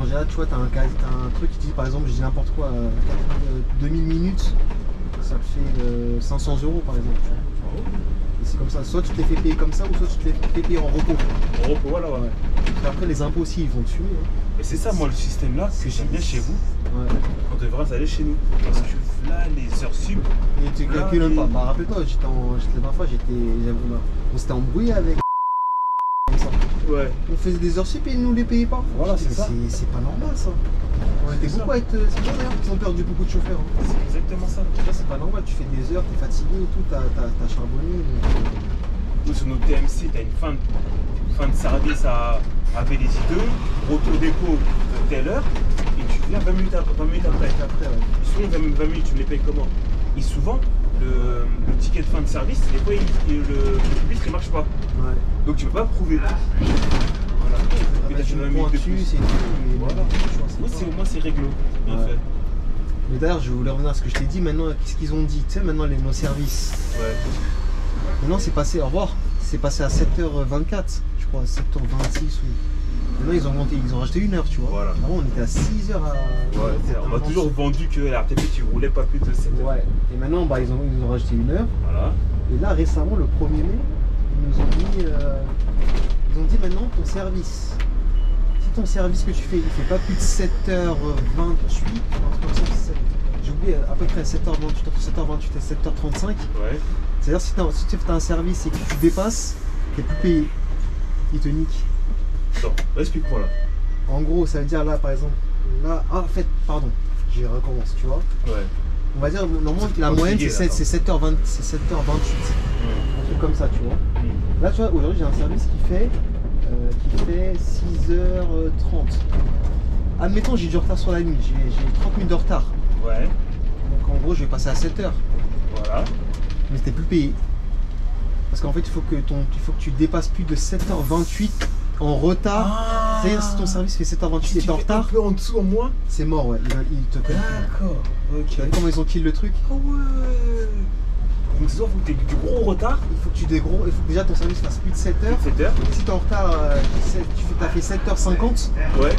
En général, tu vois, t'as un truc qui dit, par exemple, je dis n'importe quoi, 2000 minutes, ça te fait 500 € par exemple. Tu vois. Et c'est comme ça, soit tu te les fais payer comme ça, ou soit tu te les fais payer en repos. En repos, voilà, ouais. Et après, les impôts aussi, ils vont te fumer. Hein. Et c'est ça, moi, le système là, que j'aime bien chez vous, Ouais. on devrait aller chez nous. Parce que là, les heures sub. Et tu calcules même pas. Bah, rappelle-toi, la dernière fois, on s'était embrouillé avec. Comme ça. Ouais. On faisait des heures sup et ils nous les payaient pas. Voilà, c'est ça. C'est pas normal ça. On était beaucoup à être. C'est bien d'ailleurs qu'ils ont perdu beaucoup de chauffeurs. Hein. C'est exactement ça. Là, c'est pas normal, tu fais des heures, t'es fatigué et tout, t'as charbonné. Donc... Nous, sur notre TMC, t'as une fin de service à Vélizy 2, retour dépôt de telle heure, et tu viens 20 minutes après. Après, ouais. Souvent, 20 minutes, tu me les payes comment? Et souvent, le ticket de fin de service, des fois, le public ne marche pas. Ouais. Donc, tu peux pas prouver. Voilà. Mais t'as une minute de plus. C'est tout. Voilà. Moi, c'est réglo. Bien fait. Mais d'ailleurs, je voulais revenir à ce que je t'ai dit. Maintenant, qu'est-ce qu'ils ont dit? Tu sais, maintenant, nos services. Ouais. Maintenant, c'est passé, au revoir. C'est passé à 7h24, je crois, 7h26. Maintenant, ils ont monté, ils ont rajouté une heure, tu vois. Voilà. Avant, on était à 6h à. Ouais, on m'a toujours vendu que la RTP, tu roulais pas plus de 7 heures. Ouais. Et maintenant, bah, ils ont rajouté une heure. Voilà. Et là, récemment, le 1er mai, ils nous ont dit maintenant ton service. Si ton service que tu fais, il fait pas plus de 7h28, j'ai oublié à peu près 7h28, entre 7h28 et 7h35. Ouais. C'est-à-dire si tu as un service et que tu dépasses, t'es plus payé. Ils te niquent. Attends, explique-moi là. En gros, ça veut dire là, par exemple, là, en fait, pardon, je recommence, tu vois. Ouais. On va dire, normalement, la moyenne, c'est 7h20, c'est 7h28. Un truc comme ça, tu vois. Là, tu vois, aujourd'hui, j'ai un service qui fait 6h30. Admettons, j'ai du retard sur la nuit, j'ai 30 minutes de retard. Ouais. Donc, en gros, je vais passer à 7h. Voilà. Mais t'es plus payé. Parce qu'en fait, il faut que tu dépasses plus de 7h28 en retard. C'est-à-dire si ton service fait 7h28 et t'es en retard. Un peu en dessous, en moins. C'est mort, ouais. Ils te payent. D'accord. Ok. Tu vois comment ils ont kill le truc? Ah ouais. Donc c'est ça, il faut que tu aies du gros retard. Il faut que tu il faut que déjà ton service fasse plus de 7h. 7 heures. Si t'es en retard, t'as fait 7h50. Ouais.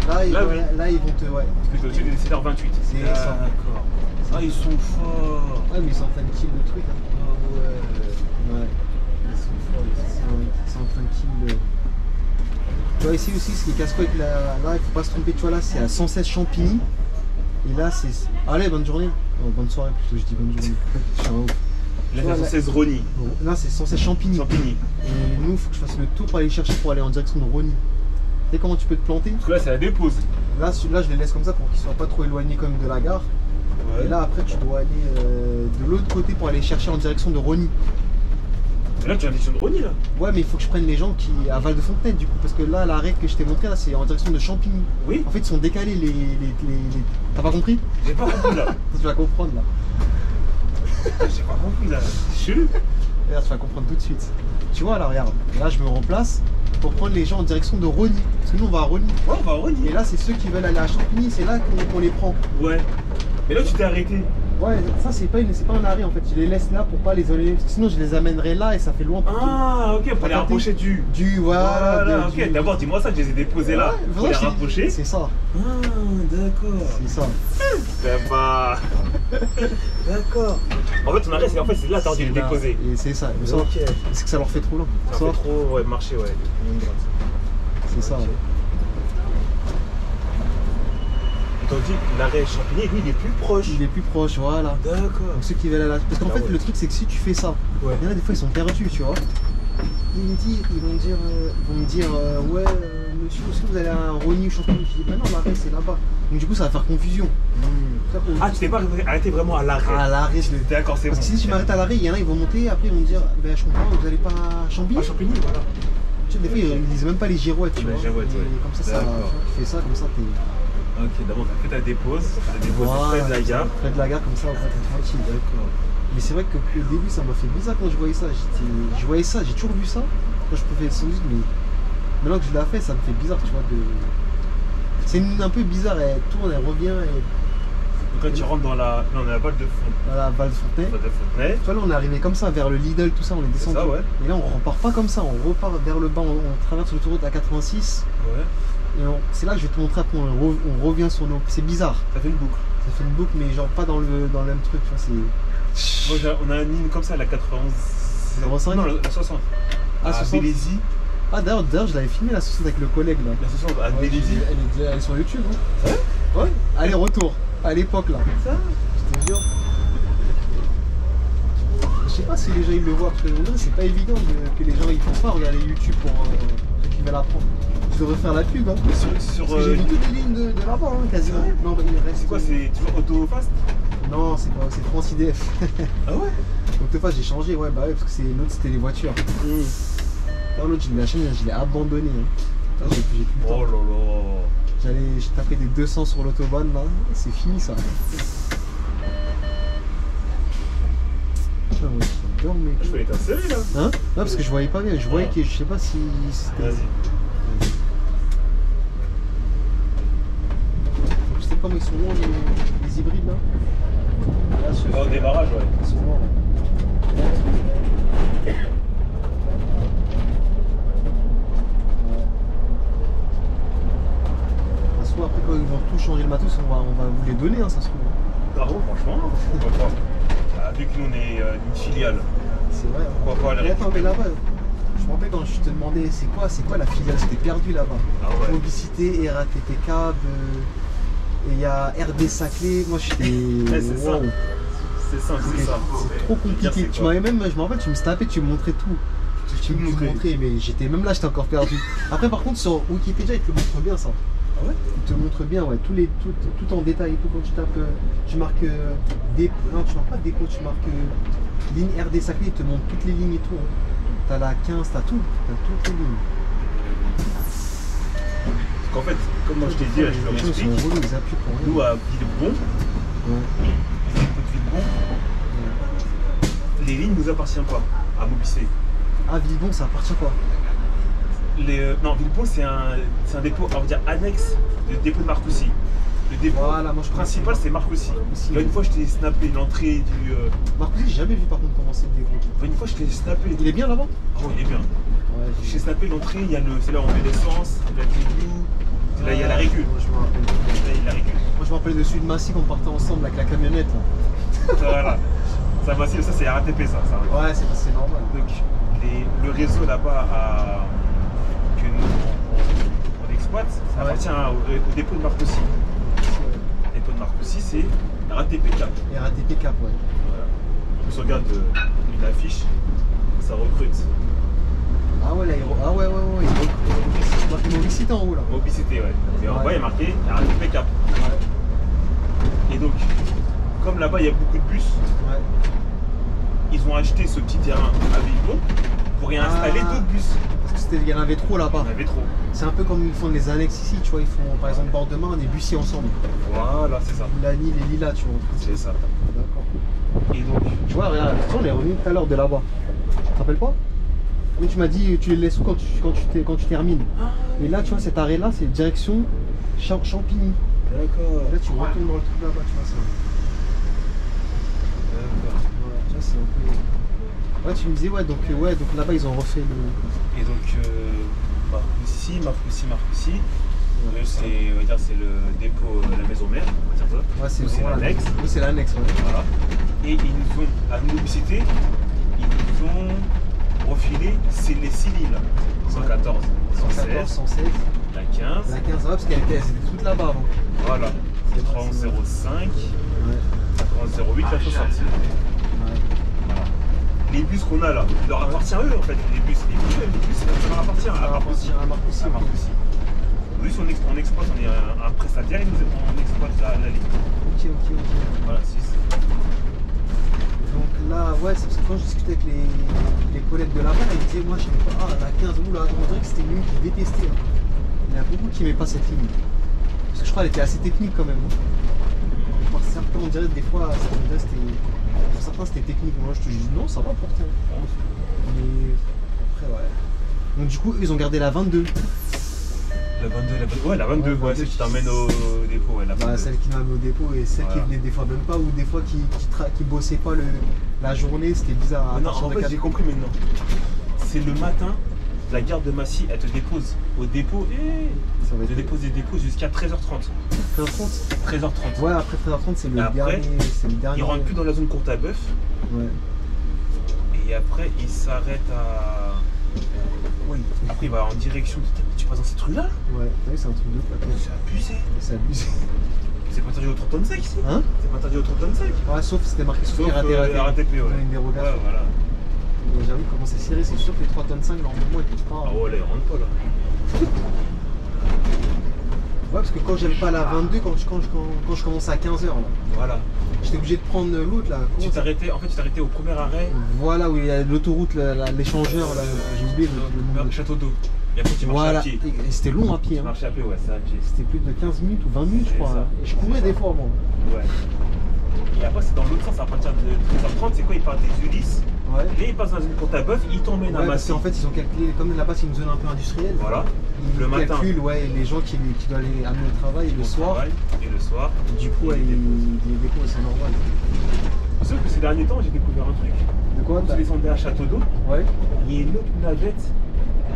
Là, oui. Là, ils vont te. Ouais. Parce que au-dessus des 7h28. C'est ça. D'accord. Ah, ils sont forts. Ouais, mais ils sont en train de kill le truc. Hein. Ah ouais. Ouais. Ils sont forts. Ils sont en train de kill le. Tu vois, ici aussi, ce qui est casse-couille avec là, il faut pas se tromper, tu vois, là, c'est à 116 Champigny. Et là, c'est. Allez, bonne journée. Oh, bonne soirée plutôt, je dis bonne journée. Je suis un ouf. Là, c'est 116 Rony. Là, c'est 116 Champigny. Champigny. Et nous, il faut que je fasse le tour pour aller chercher pour aller en direction de Rony. Tu sais comment tu peux te planter? Parce que là, c'est la dépose. Là, je les laisse comme ça pour qu'ils soient pas trop éloignés comme de la gare. Ouais. Et là, après, tu dois aller de l'autre côté pour aller chercher en direction de Rony. Et là, tu as une direction de Rony, là. Ouais, mais il faut que je prenne les gens qui à Val de Fontenay, du coup, parce que là, l'arrêt que je t'ai montré, là, c'est en direction de Champigny. Oui. En fait, ils sont décalés les. T'as pas compris? J'ai pas compris, là. Tu vas comprendre, là. J'ai pas compris, là. C'est chelou. Regarde, tu vas comprendre tout de suite. Tu vois, là, regarde. Là, je me remplace pour prendre les gens en direction de Rony. Parce que nous, on va à Rony. Ouais, on va à Rony. Et là, c'est ceux qui veulent aller à Champigny, c'est là qu'on les prend. Ouais. Mais là, tu t'es arrêté. Ouais, ça, c'est pas un arrêt, en fait. Je les laisse là pour pas les éloigner. Parce que sinon, je les amènerai là et ça fait loin pour Ah, ok, pour les rapprocher du. Voilà. Ok, d'abord, dis-moi ça, je les ai déposés là. Pour les rapprocher. C'est ça. Ah, d'accord. C'est ça. C'est pas. D'accord. En fait, ton arrêt, c'est là, t'as dû les déposer. Et c'est ça. Ok. C'est que ça leur fait trop long. Ça fait trop, ouais, marcher, ouais. C'est ça. Ok. Tandis que l'arrêt Champigny, lui, il est plus proche. Il est plus proche, voilà. D'accord. Donc ceux qui veulent aller à la... Parce qu'en fait, le truc, c'est que si tu fais ça, ouais. Il y en a des fois, ils sont perdus, tu vois. Ils vont me dire, ouais, monsieur, est-ce que vous allez à Rony ou Champigny? Je dis, bah non, l'arrêt, c'est là-bas. Donc du coup, ça va faire confusion. Ah, tu t'es pas arrêté vraiment à l'arrêt? À l'arrêt. D'accord, c'est bon. Parce que si tu m'arrêtes à l'arrêt, il y en a, ils vont monter, après, ils vont me dire, bah je comprends, vous allez pas à Champigny? À Champigny, voilà. Tu sais, des fois, ils lisent même pas les girouettes, tu vois. Les girouettes, ouais. Comme ça, tu fais ça, comme ça, t'es... Ok, d'abord t'as fait ta dépose, près de la gare. Près de la gare, comme ça, en fait, t'es tranquille. D'accord. Mais c'est vrai qu'au début, ça m'a fait bizarre quand je voyais ça. Je voyais ça, j'ai toujours vu ça. Quand je pouvais sans doute, mais maintenant que je l'ai fait, ça me fait bizarre, tu vois. C'est un peu bizarre, elle tourne, elle revient. Donc quand tu rentres dans la Val de Fontenay. Dans la Val de Fontenay. Tu vois, là, on est arrivé comme ça, vers le Lidl, tout ça, on est descendu. Ça, ouais. Et là, on repart pas comme ça, on repart vers le bas, on traverse l'autoroute A86. Ouais. Et c'est là que je vais te montrer après, on revient sur nos... C'est bizarre. Ça fait une boucle. Ça fait une boucle, mais genre pas dans le même truc, tu vois, c'est... Moi, on a une ligne comme ça, la 91... 05 Non, la 60. Ah, 60. Vélizy. Ah, d'ailleurs, je l'avais filmé la 60 avec le collègue, là. La 60 à Vélizy. Elle est sur YouTube, hein. Ouais. Allez, retour. À l'époque, là. Ça, je te jure. Je sais pas si les gens ils le voient, parce que c'est pas évident que les gens ils pensent pas regarder YouTube pour ceux qui veulent apprendre. Je devrais faire la pub, hein. Sur Parce que j'ai vu toutes les lignes de là-bas, hein, quasiment. Ouais. Non, bah, il reste. c'est quoi, c'est toujours auto-fast? Non, c'est pas, c'est TransIDF. Ah ouais? Donc, des fois, j'ai changé, ouais, bah ouais, parce que c'est l'autre, c'était les voitures. Non, l'autre, la chaîne, je l'ai abandonné. Hein. Putain, j'ai plus le temps. Oh là là. J'ai tapé des 200 sur l'autobahn, là. C'est fini, ça. Putain, ouais, j'adore mes Je fais l'étincelle là. Hein? Non, parce que je voyais pas bien. Je voyais que je sais pas si c'était. Vas-y. Je sais comment ils sont longs les hybrides là. Là, Au démarrage, ouais. ils sont longs. Soit après quand ils vont tout changer le matos, on va vous les donner, hein, ça se trouve. Bravo, franchement. Pourquoi pas? Vu que nous on est une filiale. C'est vrai. Pourquoi pas les Mais attends, mais là-bas, je me rappelle quand je te demandais c'est quoi la filiale, c'était perdu là-bas. Ah ouais. Mobicité, RATP Cab, et il y a RD Saclay. Moi j'étais. Ouais, c'est ça. Wow. C'est ça, c'est ça. C'est trop compliqué. Tu m'avais même, je me rappelle, tu me tapais, tu me montrais tout. Tu me montrais, mais j'étais même là, j'étais encore perdu. Après, par contre, sur Wikipédia, il te le montre bien ça. Ah ouais? Il te montre bien, ouais, tout en détail et tout. Quand tu tapes, tu marques non, tu marques pas dépôt, tu marques ligne RD Saclay, il te montre toutes les lignes et tout. Hein. T'as la 15, t'as tout, t'as toutes les lignes. Parce qu'en fait, comme moi je t'ai dit, là, je leur Les gens, ils explique. sont relous, ils appuient pour rien. Nous à Villebon, Ouais. les lignes nous appartiennent pas à Mobicé. Ah, Villebon, ça appartient quoi? Non, Villebon c'est un dépôt, on va dire annexe du dépôt de Marcoussis. Le dépôt Voilà, moi je principal c'est Marcoussis. Marcoussis. Là une fois je t'ai snappé l'entrée du. Marcoussis, j'ai jamais vu par contre comment c'est le dépôt. Une fois je t'ai snappé. Il est bien là-bas? Oh, il est bien. Ouais, J'ai snappé l'entrée, il y a c'est là où on met l'essence, la l'égout, là il y a la régule. Moi, je me rappelle. Là il y a la régule. Moi je me rappelle de celui de Massy qu'on partait ensemble avec la camionnette là. Voilà. Ça massif, ça c'est RATP ça. Ouais, c'est normal. Donc le réseau là-bas que nous on exploite, ça Ouais. appartient au dépôt de Marcoussis. Le dépôt de Marcoussis c'est RATP Cap. RATP Cap, ouais. Voilà. On se regarde une affiche, ça recrute. Ah ouais, l'aéro. Ah ouais, il c'est marqué Mobicité en haut là. Mobicité, ouais. Et en Ouais. bas il est marqué RATP Cap. Ouais. Et donc, comme là-bas il y a beaucoup de bus, Ouais. ils ont acheté ce petit terrain à Villebon pour y installer Ah. d'autres bus. Parce que il y en avait trop là-bas. Il y en avait trop. C'est un peu comme ils font les annexes ici, tu vois, ils font par exemple bord de main des bussiers ensemble. Voilà, c'est ça. Lani, les lilas, tu vois. C'est ça. D'accord. Et donc, Tu vois, regarde, on est revenu tout à l'heure de là-bas. Tu te rappelles pas? Oui, tu m'as dit, tu les laisses où quand tu termines. Et là, tu vois, cet arrêt-là, c'est direction Champigny. d'accord. Là, tu retournes dans le truc là-bas, tu vois ça. D'accord. Voilà, tu vois, c'est un peu. Ouais, tu me disais, ouais, donc là-bas, ils ont refait le. Et donc, Marcoussis. C'est, on va dire, c'est le dépôt, la maison mère, on va dire ça. Ouais, c'est Nous, c'est vraiment l'annexe. Oui, c'est l'annexe, ouais. Voilà. Et ils nous ont, à Mobicité, ils nous ont refilé les 6 lignes là. 114, 114, 116, 116. la 15, La 15, ouais, parce qu'elle était toute là-bas avant. voilà. C'est vrai, 9105, Ouais. 9108, la 60. Ouais. Voilà. Les bus qu'on a là, il leur appartient à eux en fait, les bus, ça leur appartient à Marcoussis. À Marcoussis. À Marcoussis. Nous, on exploite, on est un prestataire et on exploite la ligne. Ok. Voilà, 6. Donc là, ouais, c'est parce que quand je discutais avec les collègues de là-bas, ils disaient, moi je savais pas, la 15, là, on dirait que c'était une ligne qu'ils détestaient. Hein. Il y en a beaucoup qui n'aimaient pas cette ligne. Parce que je crois qu'elle était assez technique quand même. Hein. Pour certains, on dirait des fois, pour certains c'était technique. Moi je te dis non, ça va pourtant. Mais après, ouais. Donc du coup, eux, ils ont gardé la 22. La 22, la 22, ouais, celle qui t'emmène au dépôt, ouais, la 22. Bah, celle qui m'a mis au dépôt et celle qui venait des fois même pas, ou des fois qui bossait pas la journée, c'était bizarre. Mais non, en fait, j'ai compris maintenant. C'est le matin, la gare de Massy, elle te dépose au dépôt et Ça va te dépose des dépôts jusqu'à 13h30. 13h30. 13h30. Ouais, après 13h30, c'est le Et après, dernier. C'est le dernier. Ils rentrent plus dans la zone courte à bœuf Ouais. et après, ils s'arrêtent à. Oui, après, il va en direction. Tu passes dans cette rue-là? Ouais, t'as vu, c'est un truc de plateau. C'est abusé. C'est abusé. C'est pas interdit aux 30 tonnes sec ici. Hein? C'est pas interdit aux 30 tonnes sec. Ouais, sauf c'était marqué sauf Sauf RATP, RATP, ouais. Une dérogation. Ouais, voilà. Et j'avoue, comment c'est serré, c'est sûr que les 3 tonnes 5, normalement, ils peuvent pas. Ah ouais, là, il rentre pas là. Ouais, parce que quand j'avais pas la 22, quand je commençais à 15h, là, Voilà. j'étais obligé de prendre l'autre là. Tu t'arrêtais, en fait, tu t'arrêtais au premier arrêt. Voilà, oui, il y a l'autoroute, l'échangeur, là, j'ai oublié Vers le château d'eau. Et après, tu marchais Voilà, à pied. et c'était long à pied. Tu Hein. marchais à pied, ouais, c'est à pied. C'était plus de 15 minutes ou 20 minutes, je C'est crois. ça. Hein. Et je courais des fois, moi. Ouais. Et après, c'est dans l'autre sens, à partir de 13h30, c'est quoi? Il part des Ulysses. Ouais. Et il passe dans une côte à bœuf, il t'emmène à Ouais, parce Massy. qu'en fait, ils ont calculé, comme là-bas, c'est une zone un peu industrielle. Voilà. Ils Le matin. calculent, ouais, les gens qui doivent aller amener au travail le Au soir. travail, et le soir. Du coup, il ils déposent, c'est normal. Sauf que ces derniers temps, j'ai découvert un truc. De quoi Quand tu descendais à Château d'Eau, Ouais. il y a une autre navette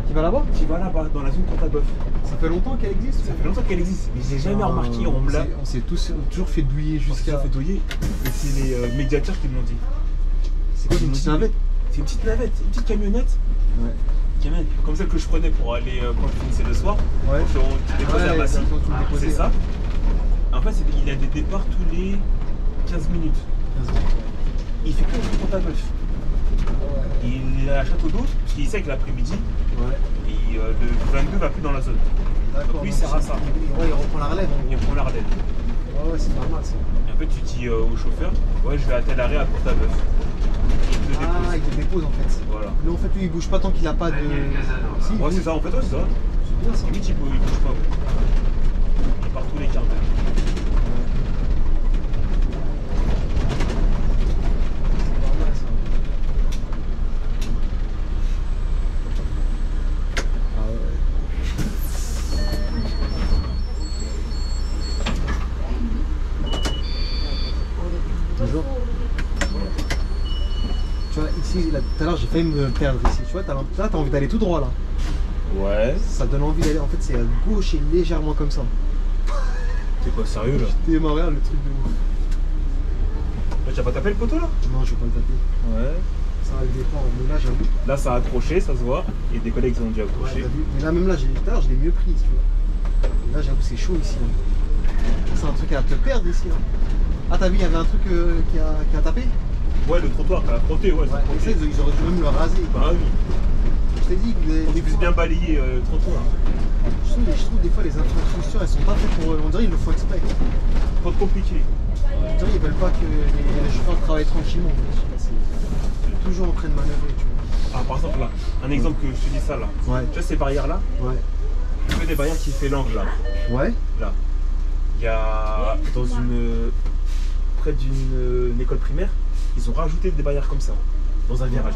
Qui va là-bas? qui va là-bas, dans la zone côte à bœuf. Ça fait longtemps qu'elle existe? Ça fait longtemps qu'elle existe, mais j'ai jamais remarqué, on me l'a. On s'est toujours fait douiller On s'est jusqu'à. fait douiller. Et c'est les médiateurs qui me l'ont dit. C'est quoi, une petite navette? C'est une petite navette, une petite camionnette. Ouais. Camionnette, comme celle que je prenais pour aller quand je finissais le soir. Ouais. Quand tu déposais à Massy. quand tu me déposais. C'est ça. En fait, il y a des départs tous les 15 minutes. 15 minutes, Il fait que le compte à bœuf. ouais. Il est à Château d'Eau, parce qu'il sait que l'après-midi, Ouais. et le 22 va plus dans la zone. D'accord. Donc lui, il donc sert à ça. Ouais, il reprend la relève. En Il gros. prend la relève. Ouais, c'est normal ça. Et en fait, tu dis au chauffeur, ouais, je vais à tel arrêt à Porte à Bœuf. Il te dépose. Ah, il te dépose en fait. Voilà. Mais en fait, lui, il bouge pas tant qu'il a pas de. Si, il Ouais, bouge. c'est ça, en fait, ouais, c'est ça. C'est bien ça. Limite, il bouge pas. Ouais. Il part tous les quarts d'heure. C'est normal ça. Ah ouais. Bonjour. Tu vois, ici, là, tout à l'heure, j'ai failli me perdre ici. Tu vois, là, t'as envie d'aller tout droit là. Ouais. Ça donne envie d'aller. En fait, c'est à gauche et légèrement comme ça. T'es pas sérieux là? T'es marré, le truc de ouf. Tu as pas tapé le poteau là? Non, je vais pas le taper. Ouais. Ça va le dépend. Mais là, j'avoue. Là, ça a accroché, ça se voit. Et des collègues qui ont dû Ouais, accrocher. t'as vu. Mais là, même là, tout à l'heure, je l'ai mieux prise, tu vois. Et là, j'avoue, c'est chaud ici. Là. C'est un truc à te perdre ici. Là. Ah, t'as vu, il y avait un truc qui a tapé? Ouais, le trottoir, t'as frotté, ouais, Ouais, c'est et ça, frotté. ils auraient dû même le raser. Bah oui. Je t'ai dit que On puisse bien balayer le trottoir. je trouve des fois les infrastructures elles sont pas faites pour. On dirait qu'ils le font exprès. Pas de compliqué. On dirait qu'ils veulent pas que les chauffeurs travaillent tranquillement. En fait. Je sais pas, c'est toujours en train de manœuvrer, tu vois. Ah, par exemple, là, un exemple que je te dis ça là. Ouais. Tu vois ces barrières là? Ouais. Tu vois des barrières qui fait l'angle là. Ouais. Là. Il y a dans près d'une école primaire, ils ont rajouté des barrières comme ça. Dans un virage.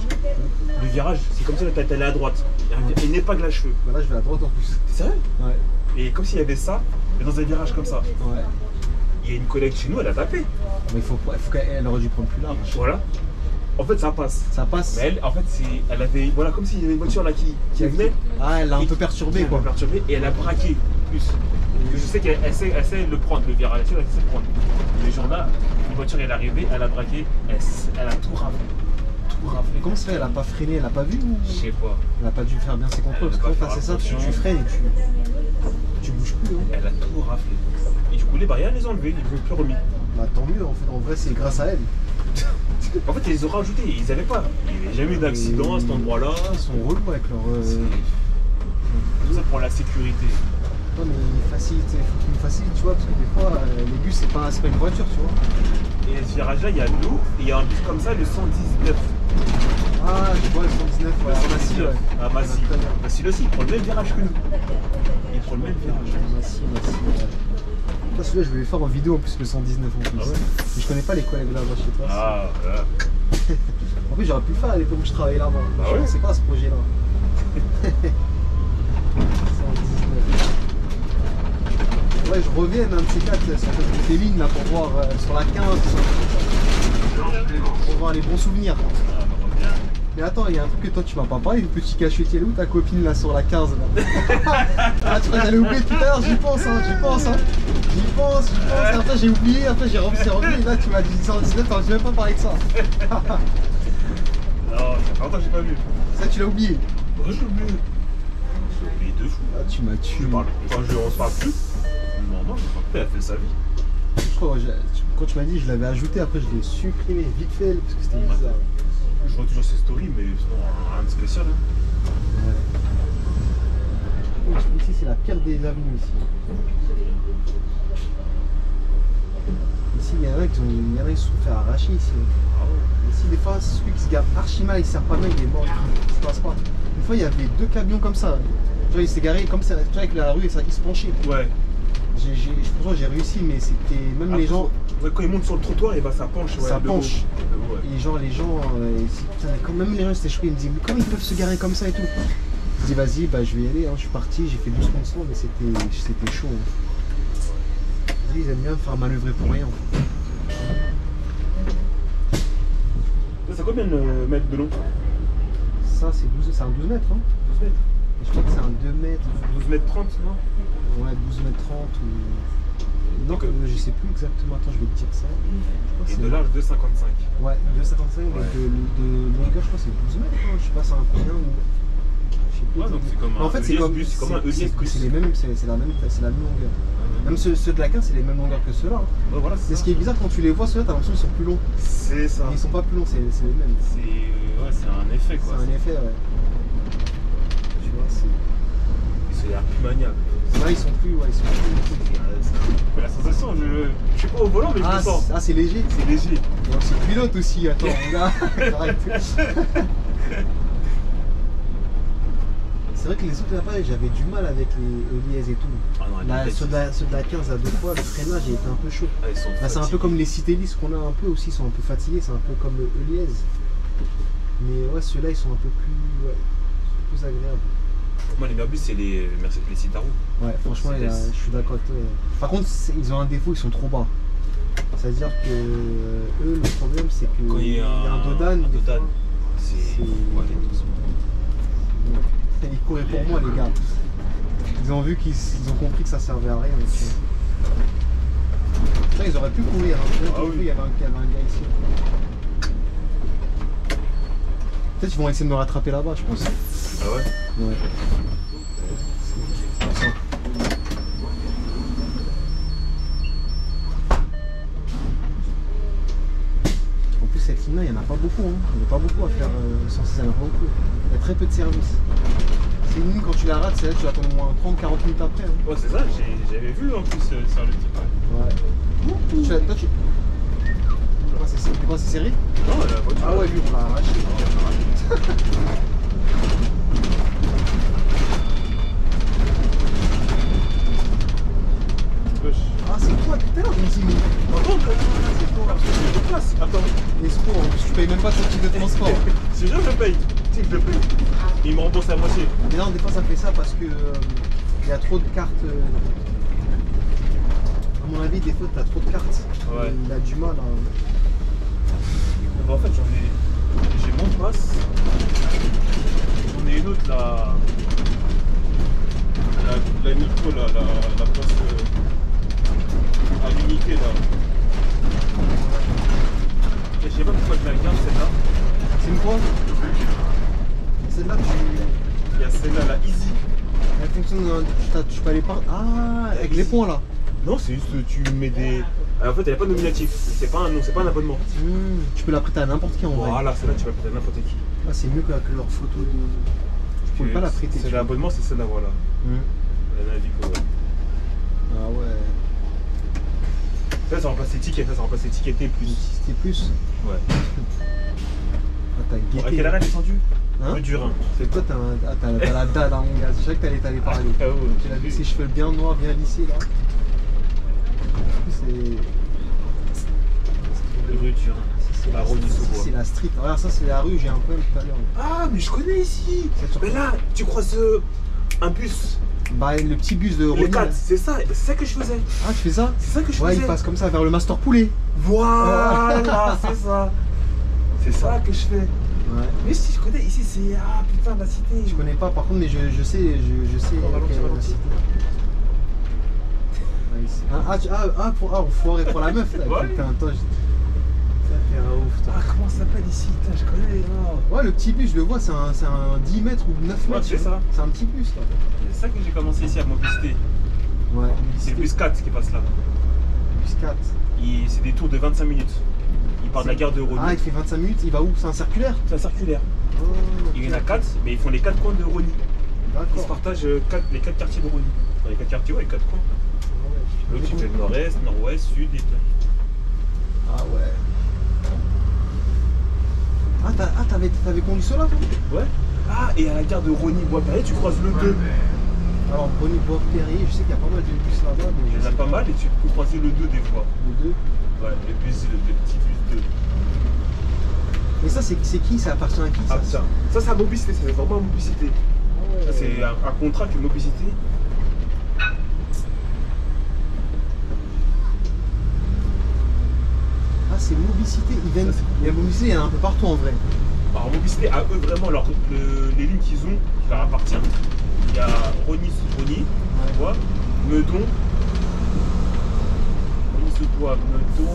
Le virage, c'est comme si t'allais à droite. Il y a une épingle à cheveux. Bah là je vais à droite en plus. C'est sérieux? Ouais. Et comme s'il y avait ça, mais dans un virage comme ça. Ouais. Il y a une collègue chez nous, elle a tapé. Mais il faut qu'elle aurait dû prendre plus large. Voilà. En fait, ça passe. Ça passe. Mais elle, en fait, elle avait. Voilà, comme s'il y avait une voiture là qui venait. Ah, elle l'a un et peu perturbé quoi. Perturbé, et elle a braqué plus. Je sais qu'elle sait de le prendre, le virage. Elle sait de le prendre. Les gens là, une voiture elle est arrivée, elle a braqué, elle a tout raflé. Tout raflé. Mais comment ça fait? Elle a pas freiné, elle a pas vu ou... Je sais pas. Elle a pas dû faire bien ses contrôles. Parce Elle a que pas quand c'est fait ça, tu attention. freines et tu bouges plus. Hein. Elle a tout raflé. Et du coup, les barrières, elle les a enlevées, ils ne plus remis. Bah tant mieux en fait. En vrai c'est grâce à elle. En fait, ils les ont rajoutés, ils n'avaient pas. Il n'y avait jamais eu d'accident à cet endroit-là. Ils sont relous avec leur. Tout ça pour la sécurité. Ouais, mais il facilite, il faut qu'il me facilite, tu vois, parce que des fois, les bus, c'est pas une voiture, tu vois. Et à ce virage-là, il y a nous, et il y a un bus comme ça, le 119. Ah, je vois le 119, ouais, à Massy, ouais. À Massy. Très bien. Massy aussi, il prend le même virage que nous. Il prend le même virage. Massy, ouais. Toi, celui-là, je vais le faire en vidéo en plus, le 119 en plus. Ah ouais. Mais je connais pas les collègues là-bas chez toi. Ah, voilà. En plus, j'aurais pu le faire à l'époque où je travaillais là-bas. Bah Je ouais. sais pas ce projet-là. 119. Ouais, je reviens un de ces quatre sur des lignes là pour voir sur la 15, pour voir les bons souvenirs. Ah, bah, reviens. Mais attends, il y a un truc que toi tu m'as pas parlé, le petit cachetier, où ta copine là sur la 15 là. Ah tu vois, j'allais oublier tout à l'heure, j'y pense. J'y pense, après j'ai oublié, après j'ai revu, c'est revenu, et là tu m'as dit 119, t'en as même pas parlé de ça. Non, ça fait longtemps que j'ai pas vu. Ça tu l'as oublié. Ouais, j'ai oublié. J'ai oublié deux fois. Ah tu m'as tué. On se parle plus. Non, je parle plus, elle fait sa vie. Je crois, quand tu m'as dit, je l'avais ajouté, après je l'ai supprimé vite fait parce que c'était bizarre. Je vois toujours ses stories, mais sinon, rien de spécial. Hein. Ouais. ici c'est la pire des avenues ici. Ici, il y en a qui se sont fait arracher ici. Ici, des fois, celui qui se gare archi mal, il sert pas bien, il est mort, il se passe pas. Une fois, il y avait 2 camions comme ça. Tu vois, il s'est garé comme ça, tu vois, avec la rue, et ça, il se penchait. Ouais. Franchement, j'ai réussi, mais c'était. Même les gens. Ouais, quand ils montent sur le trottoir, et bah ça penche. Ouais, Ça penche. Ouais. Et genre, les gens. Putain, quand même les gens, c'était choqués. Ils me disaient, mais comment ils peuvent se garer comme ça et tout. Je dis, vas-y, bah, je vais y aller. Hein. Je suis parti, j'ai fait 12 consoles, mais c'était chaud. Hein. Ils aiment bien me faire manœuvrer pour rien. C'est combien de mètres de long? Ça, c'est un 12 mètres. Hein. 12 mètres. Et je crois que c'est un 2 mètres. 12 mètres 30, non? Ouais, 12 mètres 30 ou. Donc, je sais plus exactement. Attends, je vais te dire ça. Et de large, 2,55. Ouais, 2,55. Ouais. De longueur, je crois que c'est 12 mètres. Hein. Je sais pas, c'est un combien ou. Je sais plus. Ouais, donc c'est comme un en fait, c'est comme un EDS bus. C'est la même longueur. Même ceux de la 15, c'est les mêmes longueurs que ceux-là. Hein. Ouais, voilà, Mais ce qui est bizarre, quand tu les vois, ceux-là, t'as l'impression qu'ils sont plus longs. C'est ça. Mais ils sont pas plus longs, c'est les mêmes. C'est un effet quoi. C'est un effet, ouais. Tu vois, c'est. C'est l'air plus maniable. Là, ils sont plus. C'est la sensation, je suis pas au volant, mais je le sens. Ah, c'est léger. C'est léger. Et donc, c'est pilote aussi, attends, regarde. Arrête. C'est vrai que les autres appareils, j'avais du mal avec les ELIES et tout. Ah non, Là, ceux de la 15 à 2 fois, le freinage il était un peu chaud. Ah, ils sont Là, c'est un peu comme les Citélis qu'on a un peu aussi, ils sont un peu fatigués, c'est un peu comme le ELIES. Mais ouais, ceux-là ils sont un peu plus agréables. Moi, les meilleurs bus, c'est les Citaro. Ouais, franchement, je suis d'accord avec toi. Par contre, ils ont un défaut, ils sont trop bas. C'est-à-dire que eux, le problème, c'est que Quand il y a un Dodan, c'est. Ouais, ils couraient pour moi, les gars. Ils ont vu qu'ils ont compris que ça servait à rien. Là, ils auraient pu courir. Hein. Ah oui. Il y avait un gars ici. Peut-être qu'ils vont essayer de me rattraper là-bas, je pense. Ah ouais? Ouais. C'est ça. En plus, cette ligne-là, il n'y en a pas beaucoup. Hein. Il n'y a pas beaucoup à faire sans ça, il y en a pas beaucoup. Il y a très peu de services. C'est une ligne, quand tu la rates, c'est là que tu vas attendre au moins 30-40 minutes après. Hein. Ouais, c'est ça, j'avais vu en plus sur le type. Ouais. Toi, tu. C'est quoi, c'est serré? Non, la voiture. Ah ouais, lui, on l'a arraché. Ah, c'est toi, tout à l'heure, je me suis dit. Attends, c'est toi. Parce que j'ai de place. Attends. Escroc, en plus, tu payes même pas ton titre de transport. C'est sûr, je paye. Tu sais que je paye. Et il me rembourse la moitié. Mais non, des fois, ça fait ça parce que il y a trop de cartes. À mon avis, des fois, t'as trop de cartes. Ouais. Il a du mal à. Bon, en fait, j'ai mon passe. J'en ai une autre, la micro, la passe à l'unité, là. Et je sais pas pourquoi je la garde, celle-là. C'est une quoi? Celle-là, Il y a celle-là, la Easy. Elle fonctionne. Tu peux aller par. Ah, avec les points là. Non, c'est juste que tu mets des. En fait, elle n'est pas nominative. C'est pas un abonnement. Tu peux la prêter à n'importe qui en vrai. Voilà, celle-là, tu vas prêter à n'importe qui. Ah, c'est mieux que leur photo de. Tu pouvais pas la prêter. C'est l'abonnement, c'est celle-là, voilà. La Navico, ouais. Ah ouais. Ça remplace les tickets, ça remplace les tickets T+. C'était plus. Ouais. Ah, t'as Bon, à guetté. quelle heure elle est descendue? Hein? Rue du Rhin. C'est toi, t'as la dalle, hein, mon gars. Je savais que t'allais parler. Ah ouais. Tu l'as vu, ses cheveux bien noirs, bien lissés là. C'est. Rue du Rhin. La rue du Sous-Bois. C'est la street. Regarde, ça, c'est la rue, j'ai un problème tout à l'heure. Ah, mais je connais ici. Mais là, tu croises un bus. Bah, le petit bus de Les Ronnie. 4, c'est ça que je faisais. Ah, tu fais ça? C'est ça que je Ouais, faisais. il passe comme ça vers le Master Poulet. Voilà, c'est ça. C'est ça que je fais. Ouais. Mais si je connais, ici c'est. Ah putain, la cité. Je connais pas, par contre, mais je sais. Ralentis, la ralentis. cité. Ouais, ici. Enfoiré pour la meuf là. Ouais. Putain, attends. Ça fait un ouf, toi. Ah, comment ça s'appelle ici? Putain, je connais. Oh. Ouais, le petit bus, je le vois, c'est un 10 mètres ou 9 Ouais, mètres. c'est ça. C'est un petit bus là. C'est ça que j'ai commencé ici à mobilité. Ouais. C'est le bus 4 qui passe là. Bus 4. C'est des tours de 25 minutes. Il part de la gare de Rony. Ah, il fait 25 minutes, il va où? C'est un circulaire? C'est un circulaire. Oh, Il y en a 4, mais ils font les 4 coins de Rony. Ils se D'accord. partagent les 4 quartiers de Rony. Enfin, les 4 quartiers, ouais, les 4 coins. L'autre, tu fais le nord-est, nord-ouest, sud et tout. Ah ouais. Ah, t'avais conduit cela toi? Ouais. Ah, et à la gare de Rony-Bois-Perrier, tu croises le 2. Alors, Bonnie Bois-Perrier, je sais qu'il y a pas mal de bus là-bas, mais Il y en a pas mal et tu peux croiser le 2 des fois. Les deux. Ouais, le petit bus 2. Mais ça, c'est qui? Ça appartient à qui ça? Ah, ça, c'est à Mobicité, c'est vraiment à Mobicité. Ah ouais. Ça, c'est un contrat avec Mobicité. Ah, c'est Mobicité. Il y a Mobicité, il y en a un peu partout en vrai. Alors, Mobicité, à eux, vraiment, les lignes qu'ils ont, qui leur appartiennent. Il y a Rony-sous-Rony, tu vois, Meudon. Rony-sous-Bois, Meudon.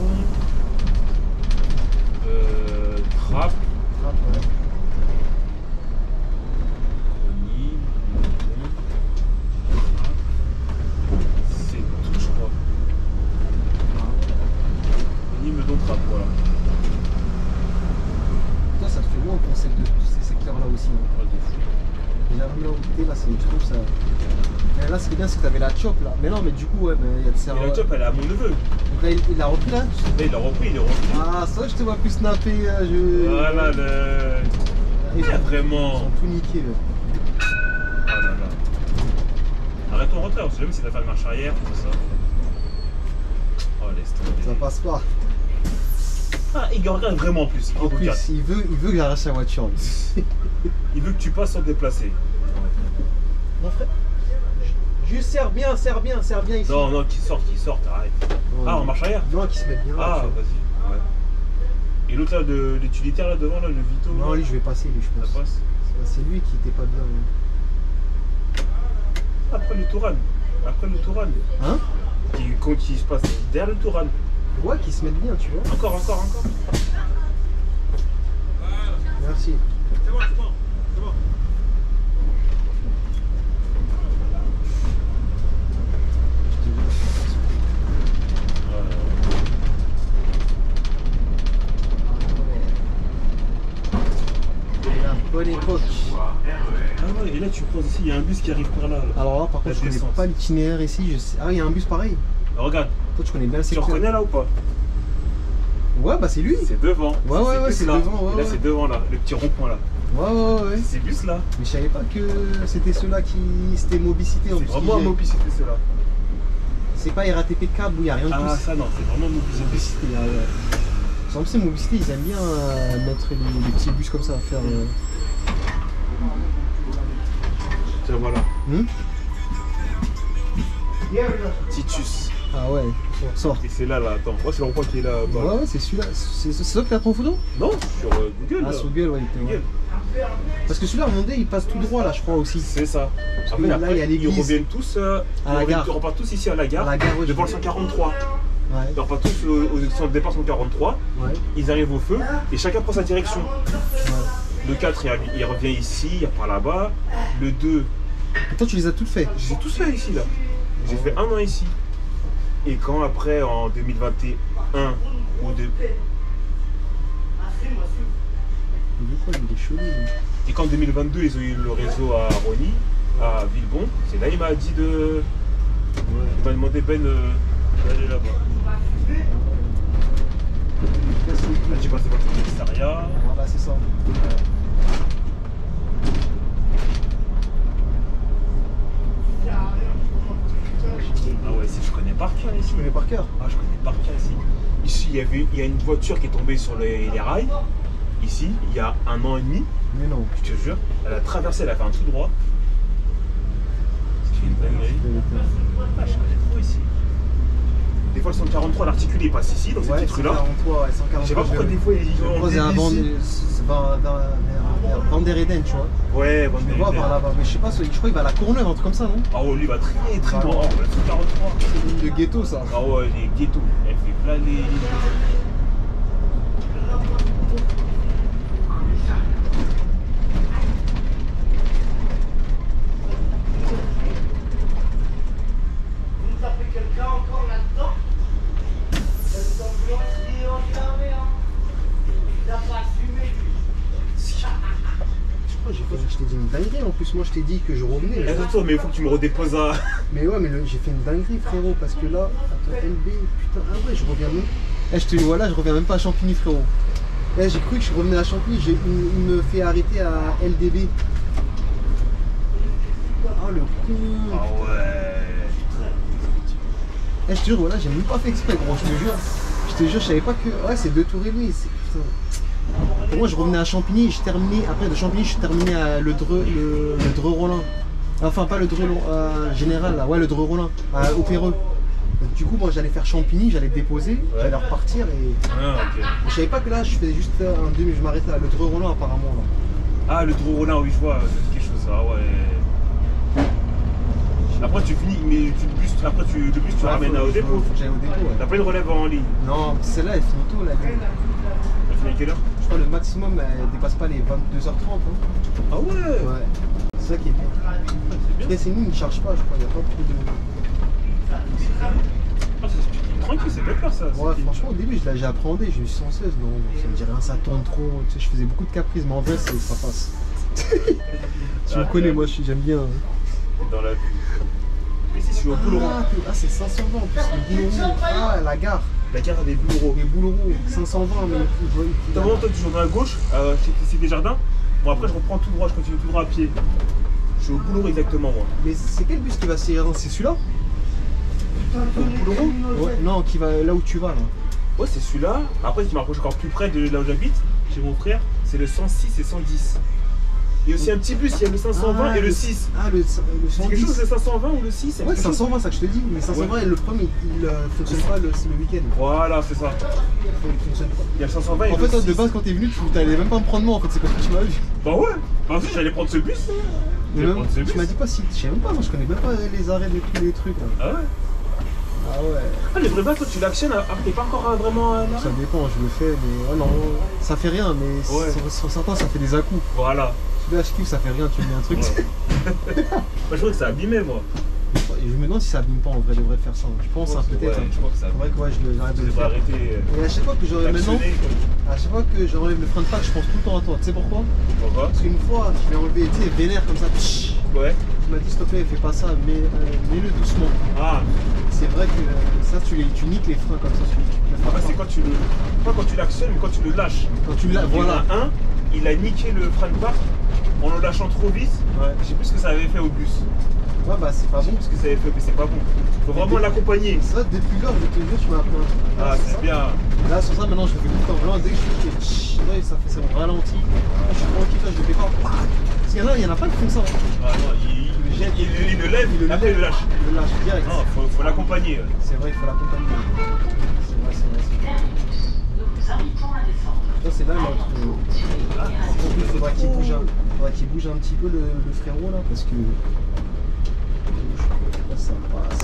Trappes. Ah, ouais. Rony, Meudon. Trappes. C'est tout, je crois. Rony, Meudon, Trappes, voilà. Toi, ça te fait loin pour de tous ces secteurs-là aussi. Hein. Oh, des fous. Déjà, là où t'es, là, je trouve ça. Et là, ce qui est bien, c'est que t'avais la chop là. Mais non, mais du coup, ouais, mais il y a de ça. Et la job, elle est à mon neveu. Donc là, il l'a repris là? Là, il a repris, il est repris. Ah, ça, je te vois plus snapper. Voilà, il a Ils vraiment. ont tout niqué. Là. Oh là là. Arrête ton retrait, on sait jamais si t'as fait une marche arrière, tout ça. Oh, laisse tomber. Ça passe pas. Ah, il regarde vraiment en plus. En Il plus, regarde. il veut que j'arrache la voiture. lui. Il veut que tu passes sans te déplacer. Mon frère, juste serre bien ici. Non, non, qu'il sorte, arrête. Ouais. Ah, en marche arrière. Non, qui se met bien là. Ah, tu vois. vas-y. Ouais. Et l'autre là, de l'utilitaire là devant, là, le Vito. Non, là, lui, je vais passer, lui, je pense. ça passe. C'est lui qui était pas bien. Après le Touran. Hein? Qui se passe derrière le Touran. Ouais, qui se mettent bien, tu vois. Encore. Merci. C'est bon. La bonne époque. Ah ouais, et là tu croises ici, il y a un bus qui arrive par là. Alors là, par contre, La je connais descente. pas l'itinéraire ici. Je sais... Ah, il y a un bus pareil. Regarde, Toi, tu connais bien le tu secteur. reconnais là ou pas? Ouais, bah c'est lui. C'est devant. Ouais, bus c'est là. devant, ouais, Et là ouais. c'est devant là, le petit rond-point là. Ouais. C'est ces bus là. Mais je savais pas que c'était ceux-là qui. C'était Mobicité en C'est plus. vraiment à Mobicité ceux-là. C'est pas RATP de câble où il n'y a rien de Ah plus. ça non, c'est vraiment Mobicité. Mobicité, ah ouais. Par exemple, c'est Mobicité, ils aiment bien mettre les petits bus comme ça à faire. Tiens voilà. Hmm. Titus. Ah ouais, sort. Et c'est là, attends. Moi c'est le rond-point qui est là bas. Ouais, c'est celui-là. C'est ça que t'as pris en photo? Non, sur Google. Ah, là. sur Google, ouais. Google. Parce que celui-là, à un moment donné, il passe tout droit là, je crois aussi. C'est ça. que Après, là, il y a ils l'église. reviennent tous À la gare. Ils repartent tous ici à la gare. À la gare, ouais, devant le je- 143. Ouais. Ils repartent tous au centre de départ 143. Ouais. Ils arrivent au feu et chacun prend sa direction. Ouais. Le 4, il revient ici, il repart là-bas. Le 2, Et toi, tu les as toutes fait. je les ai tous fait ici là. J'ai fait un an ici. Et quand après, en 2021 ou deux. Mais quoi, il est chelou. lui. Et quand en 2022, ils ont eu le réseau à Rony, à Villebon, c'est là il m'a dit de. Il m'a demandé Ben d'aller là-bas. Là, j'ai passé par le commissariat. Voilà, c'est ça. Ah ouais, si je connais par cœur ici. Tu connais par cœur. Ah, je connais par cœur ici. Ici, il y a une voiture qui est tombée sur les rails. Ici, il y a un an et demi, Mais non. je te jure. Elle a traversé, elle a fait un tout droit. C'est une dinguerie. Ah, je connais trop ici. Des fois, le 143, l'articulé il passe ici, dans cette Ouais, petite rue-là. 143, ouais, 143. Je sais pas pourquoi des fois, ils ont C'est un vers Van der Eden, tu vois. Ouais, bon, Je le vois par là-bas, mais je sais pas, je crois qu'il va à la Courneuve, un truc comme ça, non? Ah ouais, lui il va très très Ah loin. ouais. Oh, le 143. C'est le ghetto, ça. Ah ouais, les ghettos. Elle fait plein les. Vous tapez quelqu'un encore là-dedans? Cette ambulance dit on jamais, hein. Il n'a pas assumé lui. Je crois que j'ai fait t'ai dit une dinguerie en plus. Moi, je t'ai dit que je revenais. Eh, attends, mais il faut que tu me redéposes à. Mais ouais, mais j'ai fait une dinguerie, frérot, parce que là, attends, LB, putain, ah ouais, je reviens même. Eh, je te dis, voilà, je reviens même pas à Champigny, frérot. Eh, j'ai cru que je revenais à Champigny, il me fait arrêter à LDB. Oh le con. Ah ouais. Eh, je te jure, voilà, j'ai même pas fait exprès, gros, je te jure. Je te jure, je savais pas que. Ouais, c'est 2 tours et demi, c'est putain. Pour moi, je revenais à Champigny, je terminais. Après, de Champigny, je terminais à le Dreux-Rollin. Enfin, pas le Dreux général, là. Ouais, le Dreux-Rollin, au Péreux. Donc, du coup, moi, j'allais faire Champigny, j'allais déposer, j'allais repartir et. Ah, ok. Je savais pas que là, je faisais juste un demi, je m'arrêtais à le Dreux-Rollin, apparemment, là. Ah, le Dreux-Rollin, oui, je vois, c'est quelque chose, ah ouais. Après, tu finis, mais le bus, tu ramènes au dépôt. Faut que j'aille au dépôt, ouais. T'as pas une relève en ligne? Non, celle-là, elle finit tôt, la ligne. Elle finit à quelle heure? Je crois le maximum, elle dépasse pas les 22h30. Hein. Ah ouais. Ouais. C'est ça qui est bien. Après, c'est nous, ils ne chargent pas, je crois, il n'y a pas beaucoup de. Ah, c'est tranquille, c'est bien faire ça. Ouais, franchement, au début, j'ai appréhendé, j'ai eu 116, non, ça me dit rien, ça tourne trop. Tu sais, je faisais beaucoup de caprices, mais en vrai, ça passe. Tu me connais, moi, j'aime bien. Dans la vue. Mais si je suis au Bouleron. Ah, c'est 520 en plus, le Bouleron. Ah, la gare. La gare des Bouleron. Les Bouleron, 520, mais. T'as vraiment, toi, toujours dans la gauche, chez des jardins. Bon, après, je reprends tout droit, je continue tout droit à pied. Je suis au Bouleron exactement, moi. Mais c'est quel bus qui va s'y C'est celui-là? Au Bouleron? Ouais, non, qui va là où tu vas, là. Ouais, c'est celui-là. Après, qui m'approche encore plus près de là où j'habite, chez mon frère, c'est le 106 et 110. Il y a aussi un petit bus, il y a le 520 et le 6. Ah, le C'est 110. quelque chose, le 520 ou le 6? Ouais, 520, ça que je te dis. Mais 520, le premier, il fonctionne pas le week-end. Voilà, c'est ça. Il fonctionne pas. Il y a le 520 et En le fait, 6. de base, quand t'es venu, tu t'allais même pas me prendre moi, en fait, c'est comme ça que tu m'as vu. Bah ouais, bah si, j'allais prendre ce bus. Mais J'allais même, prendre ce bus. tu m'as dit pas si. Je sais même pas, moi je connais même pas les arrêts de tous les trucs. Là. Ah ouais. Ah ouais. Ah, les vrais bases, toi, tu l'actionnes, t'es pas encore vraiment là. Ça dépend, je le fais, mais. Oh non, ça fait rien, mais Ouais. sur certains, ça fait des à-coups. Voilà. Celui-là, je kiffe, ça fait rien, tu me mets un truc. Ouais. Moi, je crois que ça a abîmé, moi. Et je me demande si ça abîme pas en vrai, devrait faire ça. Je pense, hein, peut-être. Ouais, je crois que ça a Faudrait que ouais, j'arrête de Tu le devrais faire. arrêter. Et à chaque fois que j'enlève maintenant, d'actionner, quoi. à chaque fois que j'enlève le frein de pack, je pense tout le temps à toi. Tu sais pourquoi? Pourquoi? Parce qu'une fois, je l'ai enlevé, tu sais, vénère comme ça. Tch, Ouais. tu m'as dit, s'il te plaît, fais pas ça, mais mets-le doucement. Ah, C'est vrai que ça, tu niques les freins comme ça. après, c'est quand tu le. Pas quand tu l'actionnes, mais quand tu le lâches. Quand tu l'as, Il y en voilà. a un, il a niqué le frein de parc en le lâchant trop vite. Ouais. Je sais plus ce que ça avait fait au bus. Ouais, bah c'est pas bon. Ce que ça avait fait, mais c'est pas bon. Faut vraiment l'accompagner. C'est vrai, depuis lors, je te jure, tu m'as appris un truc. Ah, ça. c'est bien. Là, sur ça, maintenant, je le fais tout le temps. Là, dès que je fais là, ça fait, c'est mon ralenti. Là, je suis tranquille, là, je le fais pas. Parce qu'il y en a pas qui font ça. Hein. Ah non, il le lève, après il le lâche. Je le lâche direct. Non, faut l'accompagner. C'est vrai, il faut l'accompagner. C'est vrai. Ça, c'est là notre. En plus, il faudrait qu'il bouge un petit peu le frérot là, parce que. Là, ça passe.